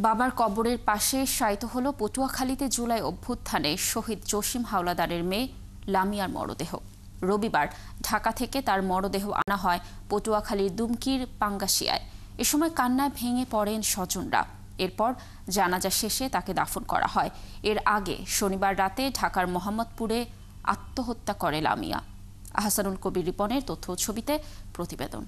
বাবার কবরের পাশে শায়িত হলো পটুয়াখালীতে জুলাই অভ্যুত্থানে শহীদ জসিম হাওলাদারের মেয়ে লামিয়ার মরদেহ। রবিবার ঢাকা থেকে তার মরদেহ আনা হয় পটুয়াখালীর দুমকির পাঙ্গাশিয়ায়। এ সময় কান্নায় ভেঙে পড়েন স্বজনরা। এরপর জানাজা শেষে তাকে দাফন করা হয়। এর আগে শনিবার রাতে ঢাকার মোহাম্মদপুরে আত্মহত্যা করে লামিয়া। আহসানুল কবির রিপনের তথ্য ছবিতে প্রতিবেদন।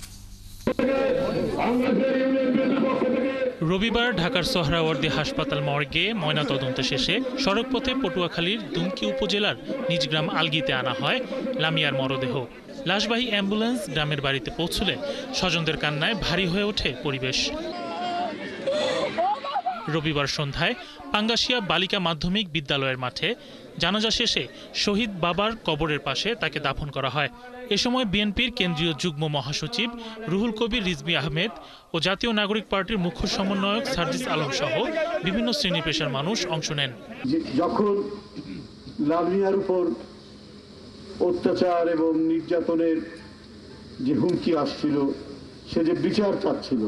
রবিবার ঢাকার সোহরাওয়ার্দী হাসপাতাল মর্গে ময়নাতদন্ত শেষে সড়কপথে পটুয়াখালীর দুমকি উপজেলার নিজ গ্রাম আলগিতে আনা হয় লামিয়ার মরদেহ। লাশবাহী অ্যাম্বুলেন্স গ্রামের বাড়িতে পৌঁছলে স্বজনদের কান্নায় ভারী হয়ে ওঠে পরিবেশ। রবিবার সন্ধ্যায় পাঙ্গাশিয়া বালিকা মাধ্যমিক বিদ্যালয়ের মাঠে জানাজা শেষে শহীদ বাবার কবরের পাশে তাকে দাফন করা হয়। এ সময় বিএনপির কেন্দ্রীয় যুগ্ম মহাসচিব রুহুল কবির রিজভী আহমেদ ও জাতীয় নাগরিক পার্টির মুখ্য সমন্বয়ক সার্জিস আলম সহ বিভিন্ন শ্রেণী পেশার মানুষ অংশ নেন। যখন লামিয়ার উপর অত্যাচার এবং নির্যাতনের যে হুমকি আসছিল, সে যে বিচার চাচ্ছিল,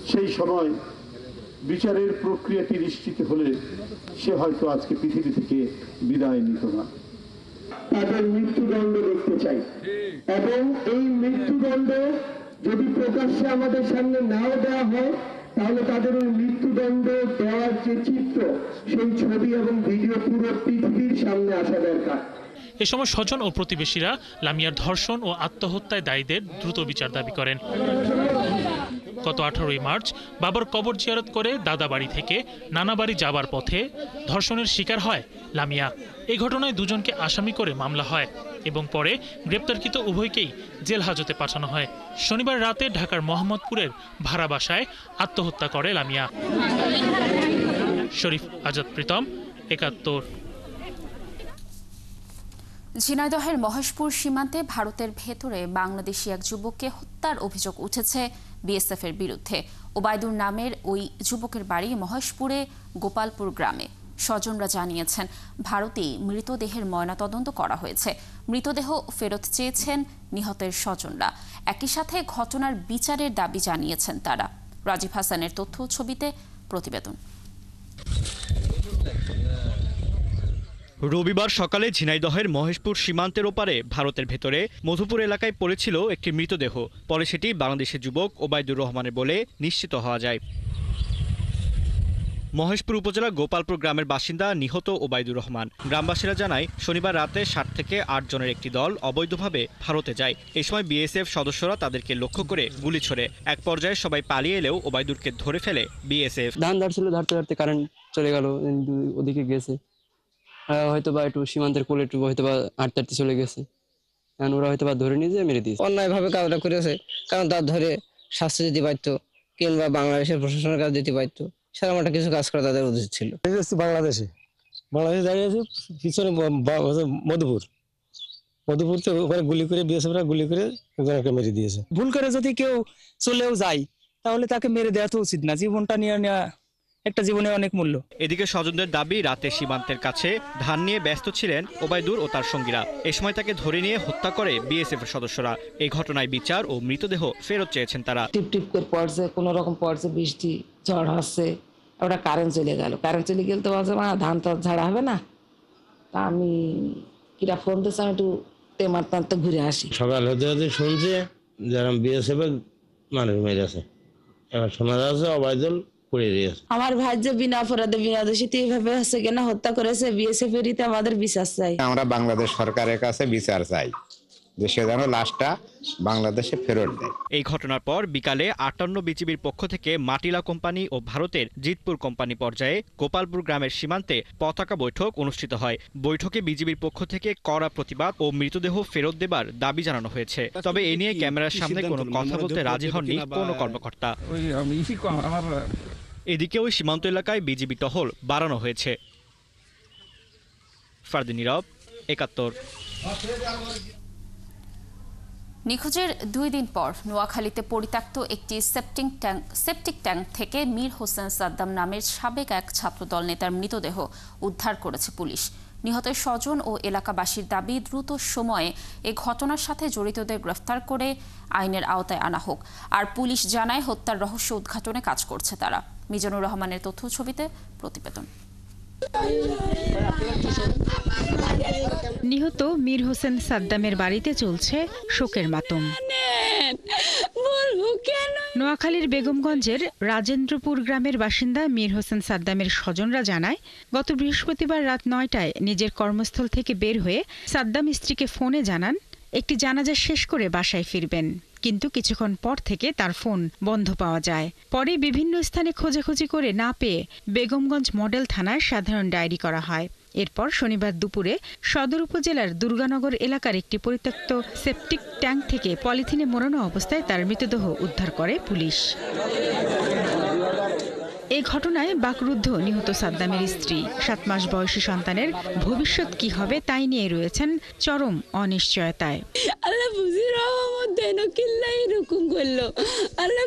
সেই সময় বিচারের প্রক্রিয়াটি নিশ্চিত হলে সে হয়তো আজকে পৃথিবী থেকে বিদায় নিত না। তাদের মৃত্যুদণ্ড দেখতে চাই এবং এই মৃত্যুদণ্ড যদি প্রকাশ্যে আমাদের সামনে নাও দেওয়া হয়, তাহলে তাদের ওই মৃত্যুদণ্ড দেওয়ার যে চিত্র, সেই ছবি এবং ভিডিও পুরো পৃথিবীর সামনে আসা দরকার। এ সময় স্বজন ও প্রতিবেশীরা লামিয়ার ধর্ষণ ও আত্মহত্যায় দায়ীদের দ্রুত বিচার দাবি করেন। গত 18 মার্চ বাবার কবর জিয়ারত করে দাদা বাড়ি থেকে নানা বাড়ি যাবার পথে ধর্ষণের শিকার হয় লামিয়া। এই ঘটনায় দুজনকে আসামি করে মামলা হয় এবং পরে গ্রেপ্তারকৃত উভয়কেই জেল হাজতে পাঠানো হয়। শনিবার রাতে ঢাকার মোহাম্মদপুরের ভাড়া বাসায় আত্মহত্যা করে লামিয়া। শরীফ আজাদ প্রীতম, ৭১। ঝিনাইদহের মহেশপুর সীমান্তে ভারতের ভেতরে বাংলাদেশি এক যুবককে হত্যার অভিযোগ উঠেছে বিএসএফের বিরুদ্ধে। ওবায়দুর নামের ওই যুবকের বাড়ি মহেশপুরে গোপালপুর গ্রামে। স্বজনরা জানিয়েছেন, ভারতেই মৃতদেহের ময়নাতদন্ত করা হয়েছে। মৃতদেহ ফেরত চেয়েছেন নিহতের স্বজনরা। একই সাথে ঘটনার বিচারের দাবি জানিয়েছেন তারা। রাজীব হাসানের তথ্য ছবিতে প্রতিবেদন। রবিবার সকালে ঝিনাইদহের মহেশপুর সীমান্তের ওপারে ভারতের ভেতরে মধুপুর এলাকায় পড়েছিল একটি মৃতদেহ। পরে সেটি বাংলাদেশের যুবক ওবায়দুর রহমানের বলে নিশ্চিত হওয়া যায়। মহেশপুর উপজেলা গোপালপুর গ্রামের বাসিন্দা নিহত ওবায়দুর রহমান। গ্রামবাসীরা জানায়, শনিবার রাতে 7 থেকে 8 জনের একটি দল অবৈধভাবে ভারতে যায়। এই সময় বিএসএফ সদস্যরা তাদেরকে লক্ষ্য করে গুলি ছোড়ে। এক পর্যায়ে সবাই পালিয়ে এলেও ওবায়দুরকে ধরে ফেলে বিএসএফ। ধান ধরছিল, ধরতে ধরতে কারেন্ট চলে গেল, ওদিকে গেছে হয়তো বা একটু সীমান্তের কোলে একটু হয়তো বা আটতে চলে গেছে। ওরা হয়তো বা ধরে নিয়ে যেয়ে মেরে দিয়েছে। অন্যায় ভাবে কাজটা করেছে, কারণ তার ধরে শাস্তি দিতে পারতো কিংবা বাংলাদেশের প্রশাসনের কাজ দিতে পারতো। সেরকম একটা কিছু কাজ করা তাদের উচিত ছিল। বাংলাদেশে দাঁড়িয়ে আছে পিছনে মধুপুর তো ওখানে গুলি করে বিএসএফরা গুলি করে একজনকে মেরে দিয়েছে। ভুল করে যদি কেউ চলেও যায় তাহলে তাকে মেরে দেওয়া তো উচিত না। জীবনটা নিয়ে নেওয়া একটা জীবনে অনেক মূল্য। এদিকে স্বজনদের দাবি, রাতে সীমান্তের কাছে ধান নিয়ে ব্যস্ত ছিলেন ওবায়দুর ও তার সঙ্গীরা। এই সময় তাকে ধরে নিয়ে হত্যা করে বিএসএফ এর সদস্যরা। এই ঘটনায় বিচার ও মৃতদেহ ফেরত চেয়েছেন তারা। টিপ টিপ করে পড়ছে, কোন রকম পড়ছে, বৃষ্টি ঝড় হচ্ছে, ওটা কারেন্ট চলে গেল। কারেন্ট চলে গেলে তো বলছে মা ধান তো ঝাড়া হবে না। তা আমি কিরা ফোন দিচ্ছি, আমি একটু টেমার টানতে ঘুরে আসি। সকাল হতে হতে শুনছে যারা বিএসএফ এর মানুষ মেরেছে, এবার শোনা যাচ্ছে ওবায়দুল পুড়িয়ে দিয়েছে। আমার ভাই যে বিনা অপরাধে বিনা দোষীতে এইভাবে হচ্ছে কিনা হত্যা করেছে, বিএসএফ এরিতে আমাদের বিচার চাই। আমরা বাংলাদেশ সরকারের কাছে বিচার চাই, দেশে যেন লাশটা বাংলাদেশে ফেরত দেয়। এই ঘটনার পর বিকালে 58 বিজিবির পক্ষ থেকে মাটিলা কোম্পানি ও ভারতের জিতপুর কোম্পানি পর্যায়ে গোপালপুর গ্রামের সীমান্তে পতাকা বৈঠক অনুষ্ঠিত হয়। বৈঠকে বিজিবির পক্ষ থেকে কড়া প্রতিবাদ ও মৃতদেহ ফেরত দেবার দাবি জানানো হয়েছে। তবে এ নিয়ে ক্যামেরার সামনে কোনো কথা বলতে রাজি হননি কোনো কর্মকর্তা। এদিকে ওই সীমান্ত এলাকায় বিজিবি টহল বাড়ানো হয়েছে। ফারদিন নীরব, ৭১। নিখোঁজের 2 দিন পর নোয়াখালীতে পরিত্যক্ত একটি সেপটিক ট্যাঙ্ক থেকে মীর হোসেন সাদ্দাম নামের সাবেক এক ছাত্রদল নেতার মৃতদেহ উদ্ধার করেছে পুলিশ। নিহতের স্বজন ও এলাকাবাসীর দাবি দ্রুত সময়ে এ ঘটনার সাথে জড়িতদের গ্রেফতার করে আইনের আওতায় আনা হোক। আর পুলিশ জানায় হত্যার রহস্য উদ্ঘাটনে কাজ করছে তারা। মিজানুর রহমানের তথ্য ছবিতে প্রতিবেদন। নিহত মীর হোসেন সাদ্দামের বাড়িতে চলছে শোকের মাতম। নোয়াখালীর বেগমগঞ্জের রাজেন্দ্রপুর গ্রামের বাসিন্দা মীর হোসেন সাদ্দামের স্বজনরা জানায়, গত বৃহস্পতিবার রাত 9টায় নিজের কর্মস্থল থেকে বের হয়ে সাদ্দাম স্ত্রীকে ফোনে জানান একটি জানাজা শেষ করে বাসায় ফিরবেন, কিন্তু কিছুক্ষণ পর থেকে তার ফোন বন্ধ পাওয়া যায়। পরে বিভিন্ন স্থানে খোঁজাখুঁজি করে না পেয়ে বেগমগঞ্জ মডেল থানায় সাধারণ ডায়েরি করা হয়। এরপর শনিবার দুপুরে সদর উপজেলার দুর্গানগর এলাকার একটি পরিত্যক্ত সেপটিক ট্যাঙ্ক থেকে পলিথিনে মোড়ানো অবস্থায় তার মৃতদেহ উদ্ধার করে পুলিশ। এই ঘটনায় বাকরুদ্ধ নিহত সাদ্দামের স্ত্রী। 7 মাস বয়সী সন্তানের ভবিষ্যৎ কি হবে তাই নিয়ে রয়েছেন চরম অনিশ্চয়তায়। আল্লাহ বুঝি রহমত দেন কিল্লা এরকম করলো, আল্লাহ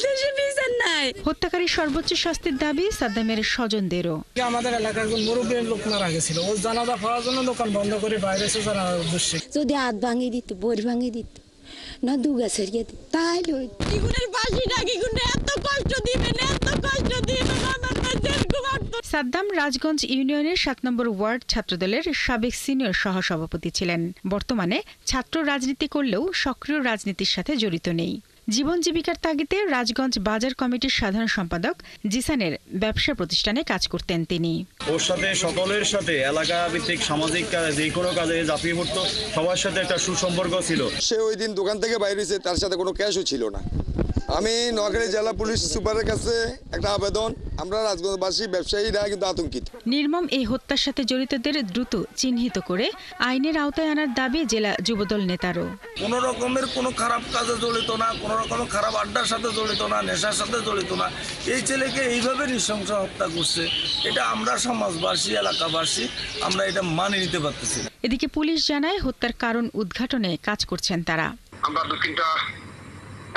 দেশে বিচার নাই। হত্যাকারী সর্বোচ্চ শাস্তির দাবি সাদ্দামের স্বজনদেরও। আমাদের এলাকার একজন মুরব্বী লোক মারা গেছিল, ও জানাজা পড়ার জন্য দোকান বন্ধ করে বাইরে এসে জানাজার উদ্দেশ্যে যদি হাত ভাঙিয়ে দিত, বোর ভাঙিয়ে দিত, না দুগা সেরিয়ে দিত, তাহলে দ্বিগুণের বাসি ডাকি গুণে এত কষ্ট দিবেন, এত কষ্ট দিবেন। সাদ্দাম রাজগঞ্জ ইউনিয়নের 7 নম্বর ওয়ার্ড ছাত্রদলের সাবেক সিনিয়র সহসভাপতি ছিলেন। বর্তমানে ছাত্র রাজনীতি করলেও সক্রিয় রাজনীতির সাথে জড়িত নেই। জীবন জীবিকার তাগিদে রাজগঞ্জ বাজার কমিটির সাধারণ সম্পাদক জিসানের ব্যবসা প্রতিষ্ঠানে কাজ করতেন তিনি। ওর সাথে সকলের সাথে এলাকা ভিত্তিক সামাজিক যে কোনো কাজে ঝাঁপিয়ে পড়তো, সবার সাথে একটা সুসম্পর্ক ছিল। সে ওই দিন দোকান থেকে বাইরে হয়েছে, তার সাথে কোনো ক্যাশও ছিল না। আমি নোয়াখালী জেলা পুলিশ সুপারের কাছে একটা আবেদন, আমরা রাজগঞ্জবাসী ব্যবসায়ীরা কিন্তু আতঙ্কিত। নির্মম এই হত্যার সাথে জড়িতদের দ্রুত চিহ্নিত করে আইনের আওতায় আনার দাবি জেলা যুবদল নেতারও। কোনো রকমের কোনো খারাপ কাজে জড়িত না, কোনো রকমের খারাপ আড্ডার সাথে জড়িত না, নেশার সাথে জড়িত না, এই ছেলেকে এইভাবে নৃশংস হত্যা করছে, এটা আমরা সমাজবাসী এলাকাবাসী আমরা এটা মানে নিতে পারতেছি। এদিকে পুলিশ জানায় হত্যার কারণ উদ্ঘাটনে কাজ করছেন তারা। আমরা 2-3টা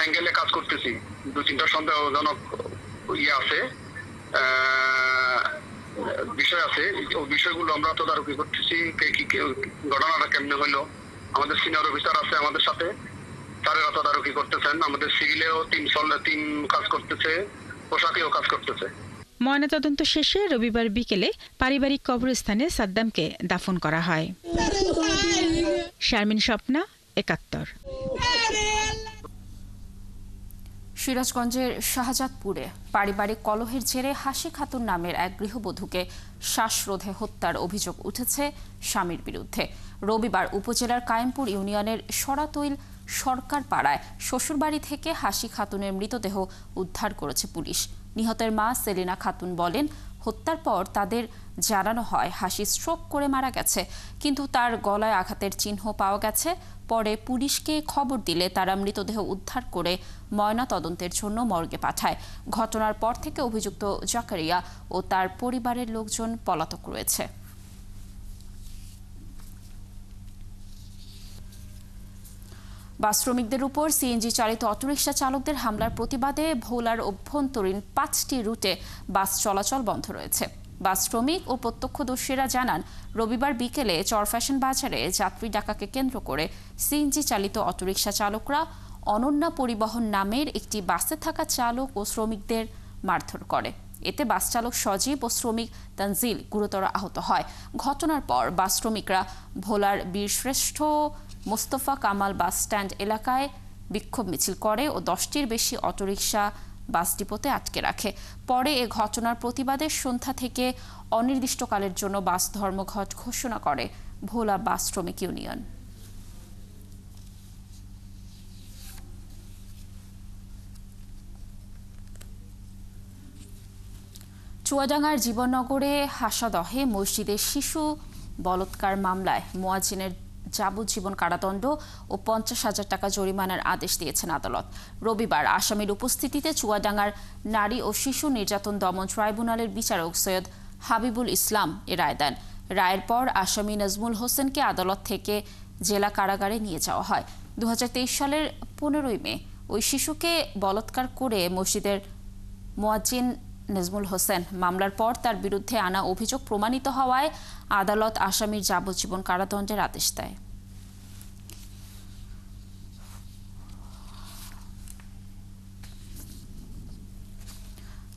অ্যাঙ্গেলে কাজ করতেছি, 2-3টা সন্দেহজনক আছে, বিষয় আছে। ওই বিষয়গুলো আমরা তদারকি করতেছি, ঘটনাটা কেমনে হলো। আমাদের সিনিয়র অফিসার আছে আমাদের সাথে, তারা তদারকি করতেছেন। আমাদের সিভিলেও 3 কাজ করতেছে, পোশাকেও কাজ করতেছে। ময়নাতদন্ত শেষে রবিবার বিকেলে পারিবারিক কবরস্থানে সাদ্দামকে দাফন করা হয়। শারমিন স্বপ্না, 71। সিরাজগঞ্জের শাহজাদপুরে পারিবারিক কলহের জেরে হাসি খাতুন নামের এক গৃহবধূকে শ্বাসরোধে হত্যার অভিযোগ উঠেছে স্বামীর বিরুদ্ধে। রবিবার উপজেলার কায়েমপুর ইউনিয়নের সরাতৈল সরকার পাড়ায় শ্বশুরবাড়ি থেকে হাসি খাতুনের মৃতদেহ উদ্ধার করেছে পুলিশ। নিহতের মা সেলিনা খাতুন বলেন, হত্যার পর তাদের জানানো হয় হাসি স্ট্রোক করে মারা গেছে, কিন্তু তার গলায় আঘাতের চিহ্ন পাওয়া গেছে। পরে পুলিশকে খবর দিলে তারা মৃতদেহ উদ্ধার করে ময়না তদন্তের জন্য মর্গে পাঠায়। ঘটনার পর থেকে অভিযুক্ত জাকারিয়া ও তার পরিবারের লোকজন পলাতক রয়েছে। বাস শ্রমিকদের উপর সিএনজি চালিত অটোরিকশা চালকদের হামলার প্রতিবাদে ভোলার অভ্যন্তরীণ 5টি রুটে বাস চলাচল বন্ধ রয়েছে। বাস শ্রমিক ও প্রত্যক্ষদর্শীরা জানান, রবিবার বিকেলে চরফ্যাশন বাজারে যাত্রী ডাকাকে কেন্দ্র করে সিএনজি চালিত অটোরিকশা চালকরা অনন্যা পরিবহন নামের একটি বাসে থাকা চালক ও শ্রমিকদের মারধর করে। এতে বাস চালক সজীব ও শ্রমিক তানজিল গুরুতর আহত হয়। ঘটনার পর বাস শ্রমিকরা ভোলার বীরশ্রেষ্ঠ মোস্তফা কামাল বাস স্ট্যান্ড এলাকায় বিক্ষোভ মিছিল করে ও 10টির বেশি অটোরিকশা বাস ডিপোতে আটকে রাখে। পরে এ ঘটনার প্রতিবাদে সন্ধ্যা থেকে অনির্দিষ্টকালের জন্য বাস ধর্মঘট ঘোষণা করে ভোলা বাস শ্রমিক ইউনিয়ন। চুয়াডাঙ্গার জীবননগরে হাসাদহে মসজিদের শিশু বলাৎকার মামলায় মুয়াজ্জিনের যাবজ্জীবন কারাদণ্ড ও 50,000 টাকা জরিমানার আদেশ দিয়েছেন আদালত। রবিবার আসামির উপস্থিতিতে চুয়াডাঙ্গার নারী ও শিশু নির্যাতন দমন ট্রাইব্যুনালের বিচারক সৈয়দ হাবিবুল ইসলাম এ রায় দেন। রায়ের পর আসামি নাজমুল হোসেনকে আদালত থেকে জেলা কারাগারে নিয়ে যাওয়া হয়। 2023 সালের 15 মে ওই শিশুকে বলাৎকার করে মসজিদের মুয়াজ্জিন নেজমুল হোসেন। মামলার পর তার বিরুদ্ধে আনা অভিযোগ প্রমাণিত হওয়ায় আদালত আসামির যাবজ্জীবন কারাদণ্ডের আদেশ দেয়।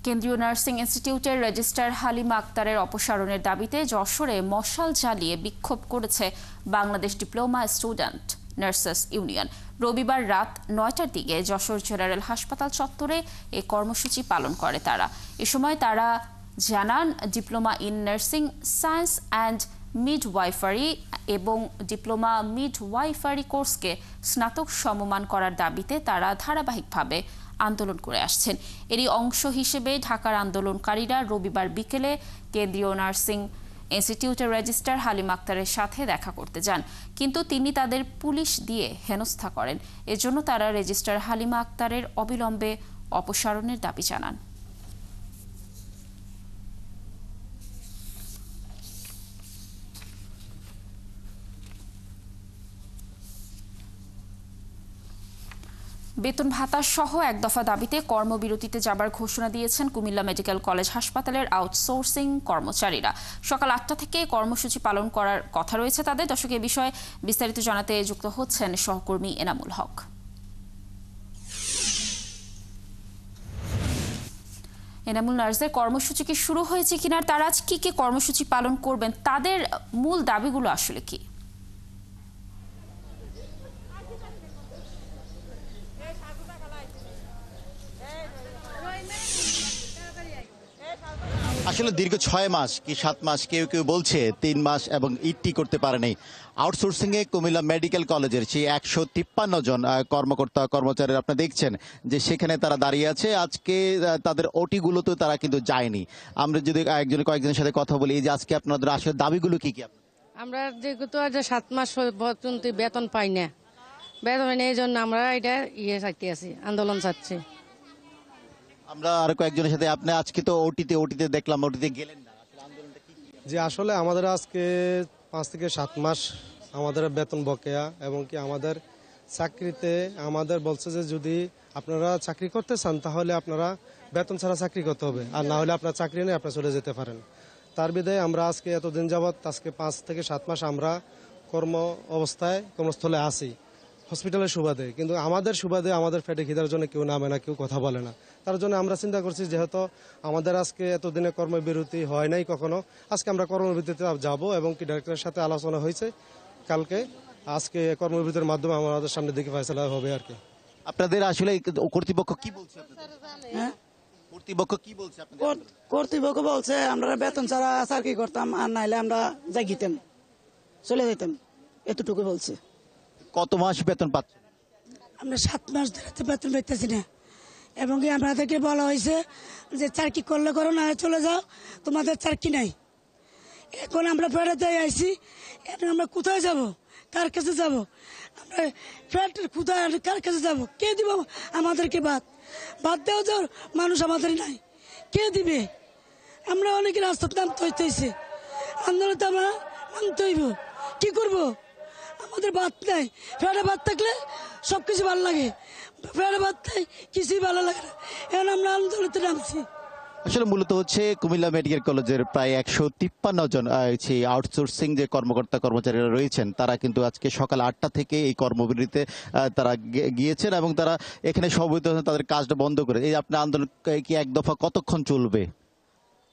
কেন্দ্রীয় নার্সিং ইনস্টিটিউটের রেজিস্ট্রার হালিমা আক্তারের অপসারণের দাবিতে যশোরে মশাল জ্বালিয়ে বিক্ষোভ করেছে Bangladesh diploma student nurses union. রবিবার রাত 9টার দিকে যশোর জেনারেল হাসপাতাল চত্বরে এ কর্মসূচি পালন করে তারা। এ সময় তারা জানান, diploma in nursing science and midwifery এবং ডিপ্লোমা মিডওয়াইফারি কোর্সকে স্নাতক সমমান করার দাবিতে তারা ধারাবাহিকভাবে আন্দোলন করে আসছেন। এরই অংশ হিসেবে ঢাকার আন্দোলনকারীরা রবিবার বিকেলে কেন্দ্রীয় নার্সিং ইনস্টিটিউটের রেজিস্ট্রার হালিমা আক্তারের সাথে দেখা করতে যান, কিন্তু তিনি তাদের পুলিশ দিয়ে হেনস্থা করেন। এজন্য তারা রেজিস্ট্রার হালিমা আক্তারের অবিলম্বে অপসারণের দাবি জানান। বেতন ভাতা সহ এক দফা দাবিতে কর্মবিরতিতে যাবার ঘোষণা দিয়েছেন কুমিল্লা মেডিকেল কলেজ হাসপাতালের আউটসোর্সিং কর্মচারীরা। সকাল 8টা থেকে কর্মসূচি পালন করার কথা রয়েছে তাদের। দর্শক, এ বিষয়ে বিস্তারিত জানাতে যুক্ত হচ্ছেন সহকর্মী এনামুল হক। এনামুল, নার্সদের কর্মসূচি কি শুরু হয়েছে কিনা, তারা আজ কি কর্মসূচি পালন করবেন, তাদের মূল দাবিগুলো আসলে কি? আসলে দীর্ঘ 6 মাস কি 7 মাস, কেউ কেউ বলছে 3 মাস এবং ইটি করতে পারেনি। আউটসোর্সিংয়ে কুমিল্লা মেডিকেল কলেজের সেই 153 জন কর্মকর্তা কর্মচারীরা আপনি দেখছেন যে সেখানে তারা দাঁড়িয়ে আছে। আজকে তাদের ওটিগুলোতে তারা কিন্তু যায়নি। আমরা যদি কয়েকজনের সাথে কথা বলি, এই যে আজকে আপনাদের আসলে দাবিগুলো কি কি? আমরা যেহেতু 7 মাস পর্যন্ত বেতন পাই না, বেতন এই জন্য আমরা এটা চাইতে আছি, আন্দোলন চাচ্ছি। আমরা আর কয়েকজনের সাথে, আপনি আজকে তো ওটিতে দেখলাম, ওটিতে গেলেন না, যে আসলে আমাদের আজকে 5 থেকে 7 মাস আমাদের বেতন বকেয়া, এবং কি আমাদের চাকরিতে আমাদের বলছে যে যদি আপনারা চাকরি করতে চান তাহলে আপনারা বেতন ছাড়া চাকরি করতে হবে, আর না হলে আপনার চাকরি নেই, আপনারা চলে যেতে পারেন। তার বিধায় আমরা আজকে এতদিন যাবৎ আজকে 5 থেকে 7 মাস আমরা কর্মস্থলে আছি হসপিটালের সুবাদে, কিন্তু আমাদের সুবাদে আমাদের পেটে খিদার জন্য কেউ নামে না, কেউ কথা বলে না। তার জন্য আমরা চিন্তা করছি, যেহেতু আমাদের আজকে এতদিনে কর্মবিরতি হয় নাই কখনো, আজকে আমরা কর্মবিরতিতে যাব, এবং কি ডাক্তারের সাথে আলোচনা হয়েছে কালকে, আজকে কর্মবিরতির মাধ্যমে আমাদের সামনে দিকে ফয়সালা হবে আর কি। আপনাদের আসলে কর্তৃপক্ষ কি বলছে? কর্তৃপক্ষ বলছে আমরা বেতন ছাড়া চাকরি করতাম, আর নাইলে আমরা জাগিতাম, চলে যেতাম, এতটুকু বলছে। কত মাস বেতন পাচ্ছে? আমরা 7 মাস ধরে বেতন পাইতেছি না, এবং আমাদেরকে বলা হয়েছে যে চাকরি করলে করো, না চলে যাও, তোমাদের চাকরি নাই। এখন আমরা ফেরাতে আইছি, এখন আমরা কোথায় যাব, কার কাছে যাব? আমরা ফ্ল্যাটের কোথায়, কার কাছে যাব? কে দিব আমাদেরকে? বাদ দেওয়া যাওয়ার মানুষ আমাদের নাই, কে দিবে? আমরা অনেকে রাস্তার নামতে হইতেছে, আন্দোলনে আমরা নামতে হইব, কি করবো? আমাদের বাদ নাই, ফেরা বাদ থাকলে সবকিছু ভালো লাগে, ফেরা বাদ নাই কিছুই ভালো লাগে না, এখন আমরা আন্দোলনে নামছি। আসলে মূলত হচ্ছে কুমিল্লা মেডিকেল কলেজের প্রায় 153 জন সেই আউটসোর্সিং যে কর্মকর্তা কর্মচারীরা রয়েছেন, তারা কিন্তু আজকে সকাল 8টা থেকে এই কর্মবিরতিতে তারা গিয়েছেন, এবং তারা এখানে সমবেত তাদের কাজটা বন্ধ করে। এই আপনার আন্দোলন কি এক দফা কতক্ষণ চলবে?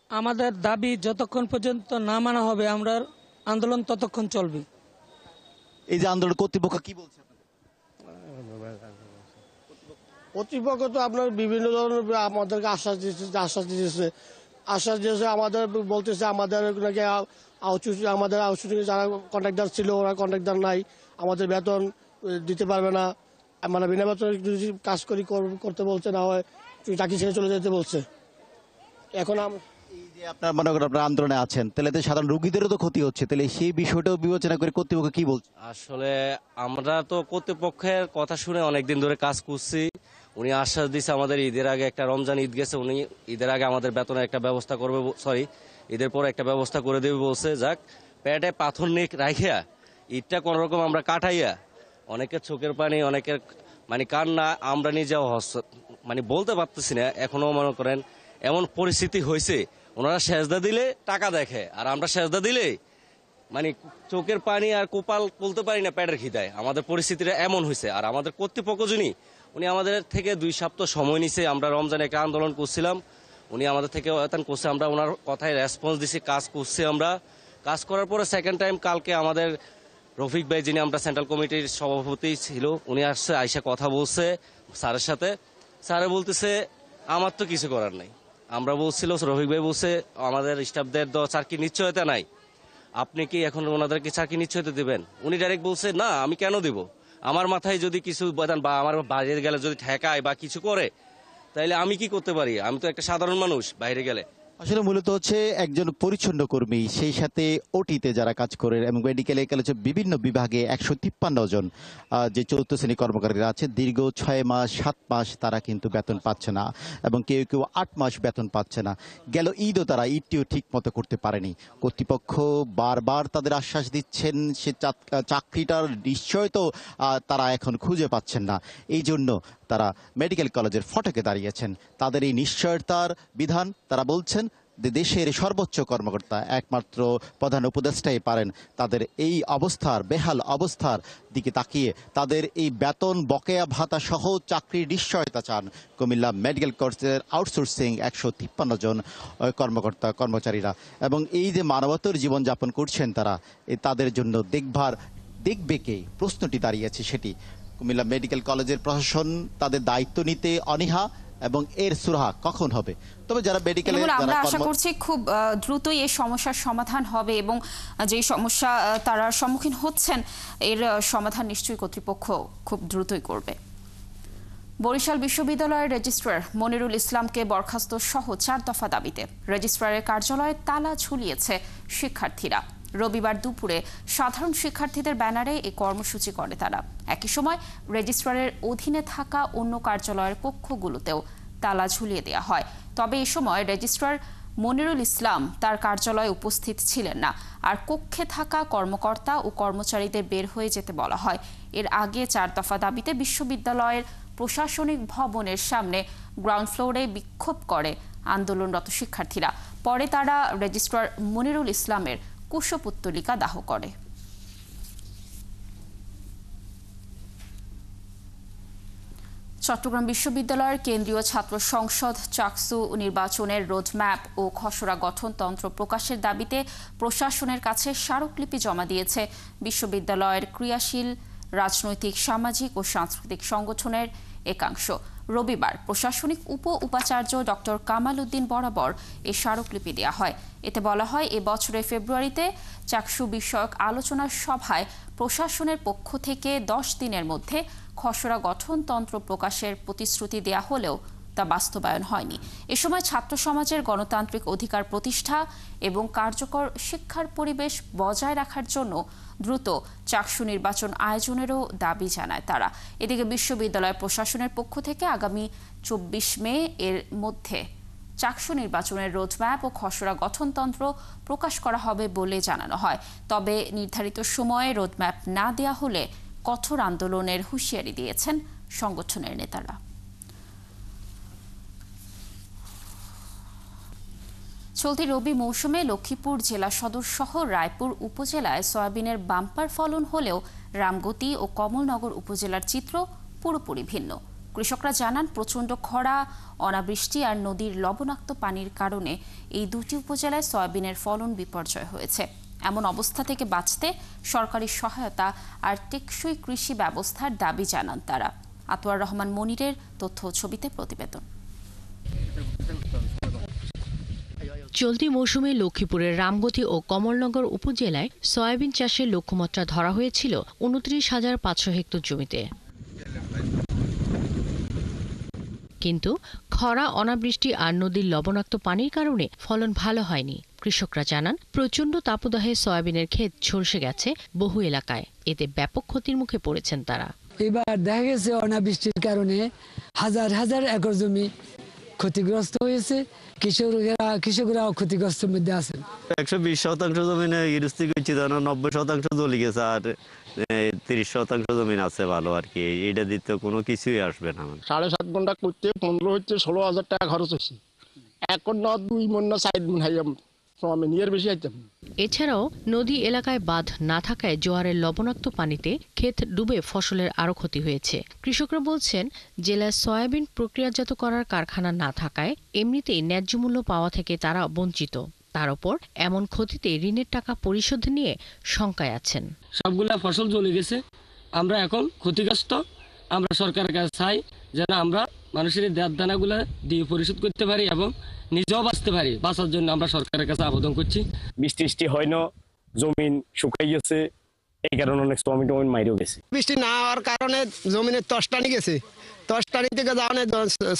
আমাদের দাবি যতক্ষণ পর্যন্ত না মানা হবে, আমরা আন্দোলন ততক্ষণ চলবে। এই যে আন্দোলন কর্তৃপক্ষ কি বলছে? কর্তৃপক্ষ তো আপনার বিভিন্ন ধরনের আমাদেরকে আশ্বাস দিয়েছে, আমাদের বলতেছে আমাদের নাকি আমাদের আউটসোর্সিং যারা কন্ট্রাক্টর ছিল ওরা কন্ট্রাক্টর নাই, আমাদের বেতন দিতে পারবে না, মানে বিনা বেতন যদি কাজ করতে বলছে, না হয় চাকরি ছেড়ে চলে যেতে বলছে। এখন আপনার মনে করেন আপনার আন্দোলনে আছেন, তাহলে তো সাধারণ রোগীদেরও তো ক্ষতি হচ্ছে, তাহলে সেই বিষয়টাও বিবেচনা করে কর্তৃপক্ষ কি বলছে? আসলে আমরা তো কর্তৃপক্ষের কথা শুনে অনেকদিন ধরে কাজ করছি। উনি আশ্বাস দিচ্ছে আমাদের ঈদের আগে, একটা রমজান ঈদ গেছে, উনি ঈদের আগে আমাদের বেতনের একটা ব্যবস্থা করবে, ঈদের পরে একটা ব্যবস্থা করে দেবে বলছে। যাক, পেটে পাথর নিয়ে রাখিয়া ঈদটা কোনোরকম আমরা কাটাইয়া, অনেকের চোখের পানি, অনেকের মানে কান্না, আমরা নিজেও বলতে পারতেছি না। এখনো মনে করেন এমন পরিস্থিতি হয়েছে, ওনারা সেজদা দিলে টাকা দেখে, আর আমরা সেজদা দিলে মানে চোখের পানি আর কপাল বলতে পারি না, পেটের খিদায়। আমাদের পরিস্থিতিটা এমন হয়েছে। আর আমাদের কর্তৃপক্ষ যিনি, উনি আমাদের থেকে 2 সপ্তাহ সময় নিছে। আমরা রমজানে একটা আন্দোলন করছিলাম, উনি আমাদের থেকে করছে, আমরা ওনার কথায় রেসপন্স দিছি, কাজ করছি। আমরা কাজ করার পরে সেকেন্ড টাইম কালকে আমাদের রফিক ভাই, যিনি আমরা সেন্ট্রাল কমিটির সভাপতি ছিল, উনি আসছে, আইসা কথা বলছে স্যারের সাথে। স্যারে বলতেছে আমার তো কিছু করার নাই। আমরা বলছিল, রফিক ভাই বলছে আমাদের স্টাফদের তো চাকরি নিশ্চয়তা নাই, আপনি কি এখন ওনাদেরকে চাকরি নিশ্চয়তা দেবেন? উনি ডাইরেক্ট বলছে না, আমি কেন দিব? আমার মাথায় যদি কিছু বেতন বা আমার বাইরে গেলে যদি ঠেকায় বা কিছু করে, তাইলে আমি কি করতে পারি? আমি তো একটা সাধারণ মানুষ বাইরে গেলে। আসলে মূলত হচ্ছে একজন পরিচ্ছন্ন কর্মী, সেই সাথে ওটিতে যারা কাজ করেন এবং মেডিকেলে বিভিন্ন বিভাগে 153 জন যে চতুর্থ শ্রেণী কর্মচারীরা আছে, দীর্ঘ 6 মাস 7 মাস তারা কিন্তু বেতন পাচ্ছে না, এবং কেউ কেউ 8 মাস বেতন পাচ্ছে না। গেল ঈদও তারা ঈদটিও ঠিক মতো করতে পারেনি। কর্তৃপক্ষ বারবার তাদের আশ্বাস দিচ্ছেন, সে চাকরিটার নিশ্চয় তো তারা এখন খুঁজে পাচ্ছেন না। এই জন্য তারা মেডিকেল কলেজের ফটকে দাঁড়িয়েছেন। তাদের এই নিশ্চয়তার বিধান, তারা বলছেন যে দেশের সর্বোচ্চ কর্মকর্তা একমাত্র প্রধান উপদেষ্টাই পারেন তাদের এই অবস্থার, বেহাল অবস্থার দিকে তাকিয়ে তাদের এই বেতন, বকেয়া ভাতা সহ চাকরির নিশ্চয়তা চান কুমিল্লা মেডিকেল কলেজের আউটসোর্সিং 153 জন কর্মকর্তা কর্মচারীরা। এবং এই যে মানবতার জীবনযাপন করছেন তারা, তাদের জন্য দেখবে কে, প্রশ্নটি দাঁড়িয়েছে সেটি। কুমিল্লা মেডিকেল কলেজের প্রশাসন তাদের দায়িত্ব নিতে অনীহা, এবং এর সুরাহা কখন হবে? তবে যারা মেডিকেলে, আমরা আশা করছি খুব দ্রুতই এই সমস্যার সমাধান হবে, এবং যে সমস্যা তারা সম্মুখীন হচ্ছেন এর সমাধান নিশ্চয়ই কর্তৃপক্ষ খুব দ্রুতই করবে। বরিশাল বিশ্ববিদ্যালয়ের রেজিস্ট্রার মনিরুল ইসলামকে বরখাস্ত সহ 4 দফা দাবিতে রেজিস্ট্রারের কার্যালয়ে তালা ঝুলিয়েছে শিক্ষার্থীরা। রবিবার দুপুরে সাধারণ শিক্ষার্থীদের ব্যানারে এই কর্মসূচি করে তারা। একই সময় রেজিস্ট্রারের অধীনে থাকা অন্য কার্যালয়ের কক্ষগুলোতেও তালা ঝুলিয়ে দেওয়া হয়। তবে এ সময় রেজিস্ট্রার মনিরুল ইসলাম তার কার্যালয়ে উপস্থিত ছিলেন না, আর কক্ষে থাকা কর্মকর্তা ও কর্মচারীদের বের হয়ে যেতে বলা হয়। এর আগে 4 দফা দাবিতে বিশ্ববিদ্যালয়ের প্রশাসনিক ভবনের সামনে গ্রাউন্ড ফ্লোরে বিক্ষোভ করে আন্দোলনরত শিক্ষার্থীরা। পরে তারা রেজিস্ট্রার মনিরুল ইসলামের কুশপুত্তলিকা দাহ করে। চট্টগ্রাম বিশ্ববিদ্যালয়ের কেন্দ্রীয় ছাত্র সংসদ চাকসু নির্বাচনের রোডম্যাপ ও খসড়া গঠনতন্ত্র প্রকাশের দাবিতে প্রশাসনের কাছে স্মারকলিপি জমা দিয়েছে বিশ্ববিদ্যালয়ের ক্রিয়াশীল রাজনৈতিক, সামাজিক ও সাংস্কৃতিক সংগঠনের একাংশ। রবিবার প্রশাসনিক উপাচার্য ডক্টর কামাল উদ্দিন বরাবর এই স্মারকলিপি দেওয়া হয়। এতে বলা হয়, এ বছরের ফেব্রুয়ারিতে চাকসু বিষয়ক আলোচনা সভায় প্রশাসনের পক্ষ থেকে 10 দিনের মধ্যে খসড়া গঠনতন্ত্র প্রকাশের প্রতিশ্রুতি দেয়া হলেও তা বাস্তবায়ন হয়নি। এ সময় ছাত্র সমাজের গণতান্ত্রিক অধিকার প্রতিষ্ঠা এবং কার্যকর শিক্ষার পরিবেশ বজায় রাখার জন্য দ্রুত চাকসু নির্বাচন আয়োজনেরও দাবি জানায় তারা। এদিকে বিশ্ববিদ্যালয় প্রশাসনের পক্ষ থেকে আগামী 24 মে এর মধ্যে চাকসু নির্বাচনের রোডম্যাপ ও খসড়া গঠনতন্ত্র প্রকাশ করা হবে বলে জানানো হয়। তবে নির্ধারিত সময়ে রোডম্যাপ না দেয়া হলে কঠোর আন্দোলনের হুঁশিয়ারি দিয়েছেন সংগঠনের নেতারা। চলতি রবি মৌসুমে লক্ষ্মীপুর জেলা সদর সহ রায়পুর উপজেলায় সয়াবিনের বাম্পার ফলন হলেও রামগতি ও কমলনগর উপজেলার চিত্র পুরোপুরি ভিন্ন। কৃষকরা জানান, প্রচণ্ড খরা, অনাবৃষ্টি আর নদীর লবণাক্ত পানির কারণে এই দুটি উপজেলায় সয়াবিনের ফলন বিপর্যয় হয়েছে। এমন অবস্থা থেকে বাঁচতে সরকারি সহায়তা আর টেকসই কৃষি ব্যবস্থার দাবি জানান তারা। আতোয়ার রহমান মনিরের তথ্য ছবিতে প্রতিবেদন। চলতি মৌসুমে লক্ষ্মীপুরের রামগতি ও কমলনগর উপজেলায় সয়াবিন চাষের লক্ষ্যমাত্রা ধরা হয়েছিল 29,500 হেক্টর জমিতে। কিন্তু খরা, অনাবৃষ্টি আর নদীর লবণাক্ত পানির কারণে ফলন ভালো হয়নি। কৃষকরা জানান, প্রচণ্ড তাপদাহে সয়াবিনের ক্ষেত ঝলসে গেছে বহু এলাকায়। এতে ব্যাপক ক্ষতির মুখে পড়েছেন তারা। এবার দেখা গেছে অনাবৃষ্টির কারণে হাজার হাজার একর জমি ক্ষতিগ্রস্ত হয়েছে। কৃষকরাও ক্ষতিগ্রস্তের মধ্যে আছেন। 120% জমিনে ইউরিস্টিক হচ্ছে, 90% দলি গেছে, আর 30% জমিন আছে ভালো আর কি। এটা দিতে কোনো কিছুই আসবে না। 7.5 ঘন্টা করতে 15 হচ্ছে 16,000 টাকা খরচ হচ্ছে। এখন ন 2 মন না 4 মন হাইয়াম সোয়াবিন এর বেশি আইতাম। এছাড়াও নদী এলাকায় বাঁধ না থাকায় জোয়ারের লবণাক্ত পানিতে ক্ষেত ডুবে ফসলের আরও ক্ষতি হয়েছে। কৃষকরা বলছেন, জেলায় সয়াবিন প্রক্রিয়াজাত করার কারখানা না থাকায় এমনিতেই ন্যায্য মূল্য পাওয়া থেকে তারা বঞ্চিত। তার উপর এমন ক্ষতিতে ঋণের টাকা পরিশোধ নিয়ে শঙ্কায় আছেন। সবগুলা ফসল জ্বলে গেছে, আমরা এখন ক্ষতিগ্রস্ত। আমরা সরকারের কাছে চাই যেন আমরা মানুষের দেড় দানাগুলা দিয়ে পরিশোধ করতে পারি এবং নিজেও বাঁচতে পারি। বাঁচার জন্য আমরা সরকারের কাছে আবেদন করছি। বৃষ্টি হয় না, জমিন শুকাই গেছে, এই কারণে অনেক জমিন মাইরেও গেছে। বৃষ্টি না হওয়ার কারণে জমিনের তসটানি গেছে, তসটানি থেকে যাওয়ানে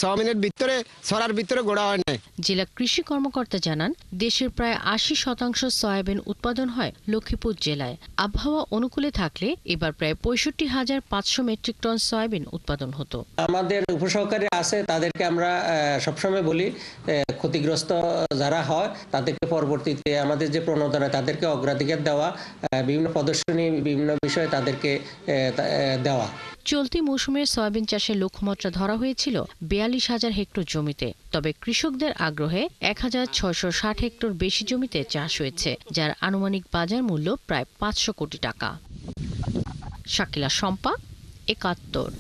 সোয়াবিনের ভিতরে ছড়ার ভিতরে গোড়া হয় না। জেলা কৃষি কর্মকর্তা জানান, দেশের প্রায় 80% সয়াবিন উৎপাদন হয় লক্ষ্মীপুর জেলায়। আবহাওয়া অনুকূলে থাকলে এবার প্রায় 65,500 মেট্রিক টন সয়াবিন উৎপাদন হতো। আমাদের উপসহকারী আছে, তাদেরকে আমরা সবসময় বলি ক্ষতিগ্রস্ত যারা হয় তাদেরকে পরবর্তীতে আমাদের যে প্রণোদনা তাদেরকে অগ্রাধিকার দেওয়া, বিভিন্ন প্রদর্শনী বিভিন্ন বিষয়ে তাদেরকে দেওয়া। চলতি মৌসুমের সয়াবিন চাষের লক্ষ্যমাত্রা ধরা হয়েছিল 42,000 হেক্টর জমিতে। তবে কৃষকদের আগ্রহে 1,660 হেক্টর বেশি জমিতে চাষ হয়েছে, যার আনুমানিক বাজার মূল্য প্রায় 500 কোটি টাকা। শাকিলা শম্পা, 71।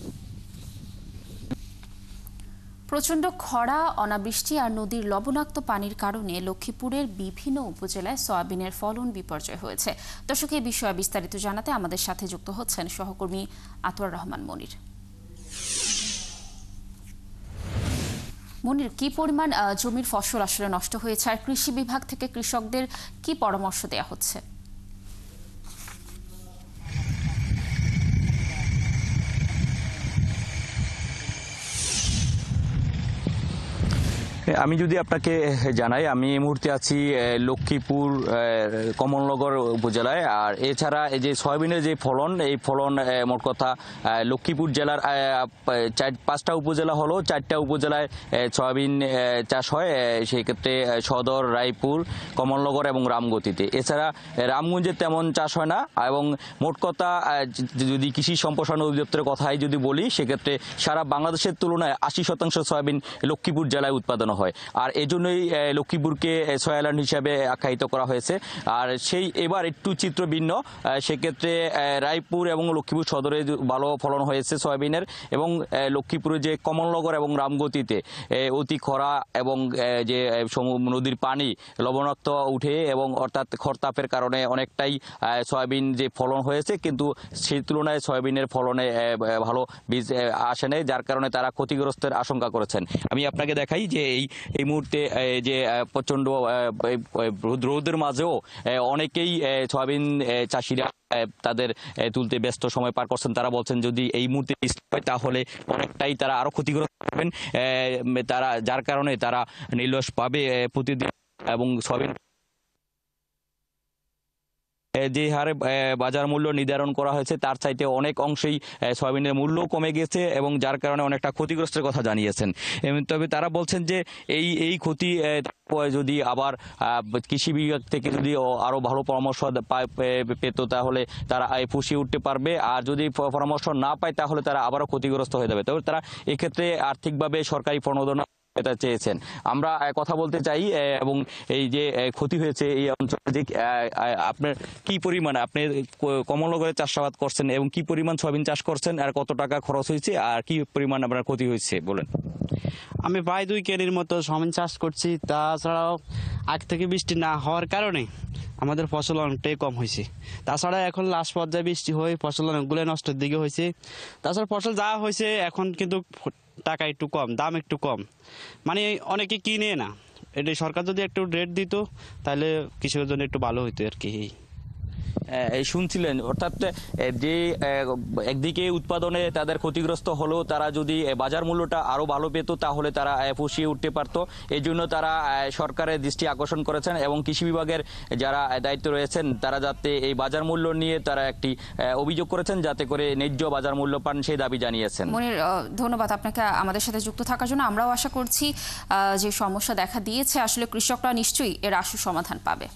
প্রচণ্ড খরা, অনাবৃষ্টি আর নদীর লবণাক্ত পানির কারণে লক্ষ্মীপুরের বিভিন্ন উপজেলায় সয়াবিনের ফলন বিপর্যয় হয়েছে। দর্শক, এই বিষয়ে বিস্তারিত জানাতে আমাদের সাথে যুক্ত হচ্ছেন সহকর্মী আতোয়ার রহমান মনির। মনির, কি পরিমাণ জমির ফসল আসলে নষ্ট হয়েছে আর কৃষি বিভাগ থেকে কৃষকদের কি পরামর্শ দেওয়া হচ্ছে? আমি যদি আপনাকে জানাই, আমি এই মুহূর্তে আছি লক্ষ্মীপুর কমলনগর উপজেলায়। আর এছাড়া এই যে সয়াবিনের যে ফলন, এই ফলন মোট কথা লক্ষ্মীপুর জেলার 5টা উপজেলা হলো, 4টা উপজেলায় সয়াবিন চাষ হয়। সেই ক্ষেত্রে সদর, রায়পুর, কমলনগর এবং রামগতিতে। এছাড়া রামগঞ্জে তেমন চাষ হয় না। এবং মোট কথা যদি কৃষি সম্প্রসারণ অধিদপ্তরের কথাই যদি বলি, সেক্ষেত্রে সারা বাংলাদেশের তুলনায় 80% সয়াবিন লক্ষ্মীপুর জেলায় উৎপাদন হয়। আর এজন্যই লক্ষ্মীপুরকে সয়া আইল্যান্ড হিসাবে আখ্যায়িত করা হয়েছে। আর সেই এবার একটু চিত্র ভিন্ন। সেক্ষেত্রে রায়পুর এবং লক্ষ্মীপুর সদরে ভালো ফলন হয়েছে সয়াবিনের, এবং লক্ষ্মীপুরে যে কমলনগর এবং রামগতিতে অতি খরা এবং যে নদীর পানি লবণাক্ত উঠে এবং অর্থাৎ খরতাপের কারণে অনেকটাই সয়াবিন যে ফলন হয়েছে, কিন্তু সেই তুলনায় সয়াবিনের ফলনে ভালো বীজ আসে নাই, যার কারণে তারা ক্ষতিগ্রস্তের আশঙ্কা করেছেন। আমি আপনাকে দেখাই যে এই মুহূর্তে যে প্রচন্ড রোদের মাঝেও অনেকেই সয়াবিন চাষিরা তাদের তুলতে ব্যস্ত সময় পার করছেন। তারা বলছেন যদি এই মুহূর্তে হয় তাহলে অনেকটাই তারা আরো ক্ষতিগ্রস্ত হবেন, তারা যার কারণে তারা নির্লস পাবে প্রতিদিন। এবং সয়াবিন যে হারে বাজার মূল্য নির্ধারণ করা হয়েছে তার চাইতে অনেক অংশেই সয়াবিনের মূল্য কমে গেছে, এবং যার কারণে অনেকটা ক্ষতিগ্রস্তের কথা জানিয়েছেন। তবে তারা বলছেন যে এই ক্ষতি যদি আবার কৃষি বিভাগ থেকে যদি আরো ভালো পরামর্শ পেত তাহলে তারা পুষিয়ে উঠতে পারবে, আর যদি পরামর্শ না পায় তাহলে তারা আবারও ক্ষতিগ্রস্ত হয়ে যাবে। তবে তারা এক্ষেত্রে আর্থিকভাবে সরকারি প্রণোদনা এটা চেয়েছেন। আমরা কথা বলতে চাই, এবং এই যে ক্ষতি হয়েছে এই অঞ্চলে, যে আপনার কি পরিমাণ, আপনি কমলনগরে চাষাবাদ করছেন এবং কি পরিমাণ সয়াবিন চাষ করছেন, আর কত টাকা খরচ হয়েছে, আর কি পরিমাণ আপনার ক্ষতি হয়েছে বলেন। আমি প্রায় 2 কেজির মতো সয়াবিন চাষ করছি। তাছাড়াও আগ থেকে বৃষ্টি না হওয়ার কারণে আমাদের ফসল অনেকটাই কম হয়েছে। তাছাড়া এখন লাস্ট পর্যায়ে বৃষ্টি হয়ে ফসল অনেকগুলো নষ্টের দিকে হয়েছে। তাছাড়া ফসল যা হয়েছে এখন কিন্তু টাকা একটু কম, দাম একটু কম, মানে অনেকে কিনে না। এটা সরকার যদি একটু রেট দিত তাহলে কৃষকের জন্য একটু ভালো হইতো আর কি। শুনছিলেন, অর্থাৎ যে একদিকে উৎপাদনে তাদের ক্ষতিগ্রস্ত হলেও তারা যদি বাজার মূল্যটা আরো ভালো পেত তাহলে তারা পুষিয়ে উঠতে পারত। এই জন্য তারা সরকারের দৃষ্টি আকর্ষণ করেছেন, এবং কৃষি বিভাগের যারা দায়িত্ব রয়েছেন তারা যাতে এই বাজার মূল্য নিয়ে তারা একটি অভিযোগ করেছেন, যাতে করে ন্যায্য বাজার মূল্য পান সেই দাবি জানিয়েছেন। মনির, ধন্যবাদ আপনাকে আমাদের সাথে যুক্ত থাকার জন্য। আমরাও আশা করছি যে সমস্যা দেখা দিয়েছে আসলে কৃষকরা নিশ্চয়ই এর আশু সমাধান পাবে।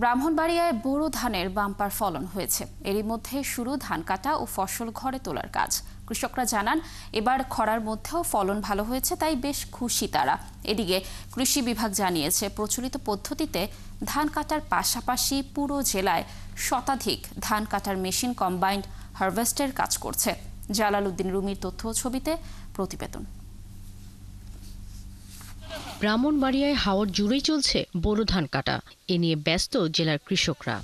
ব্রাহ্মণবাড়িয়ায় বোরো ধানের বাম্পার ফলন হয়েছে। এরই মধ্যে শুরু ধান কাটা ও ফসল ঘরে তোলার কাজ। কৃষকরা জানান এবার খরার মধ্যেও ফলন ভালো হয়েছে, তাই বেশ খুশি তারা। এদিকে কৃষি বিভাগ জানিয়েছে প্রচলিত পদ্ধতিতে ধান কাটার পাশাপাশি পুরো জেলায় শতাধিক ধান কাটার মেশিন কম্বাইন্ড হারভেস্টের কাজ করছে। জালালউদ্দিন রুমির তথ্য ছবিতে প্রতিবেদন। ব্রাহ্মণবাড়িয়ায় হাওর জুড়েই চলছে বোরো ধান কাটা। এ নিয়ে ব্যস্ত জেলার কৃষকরা।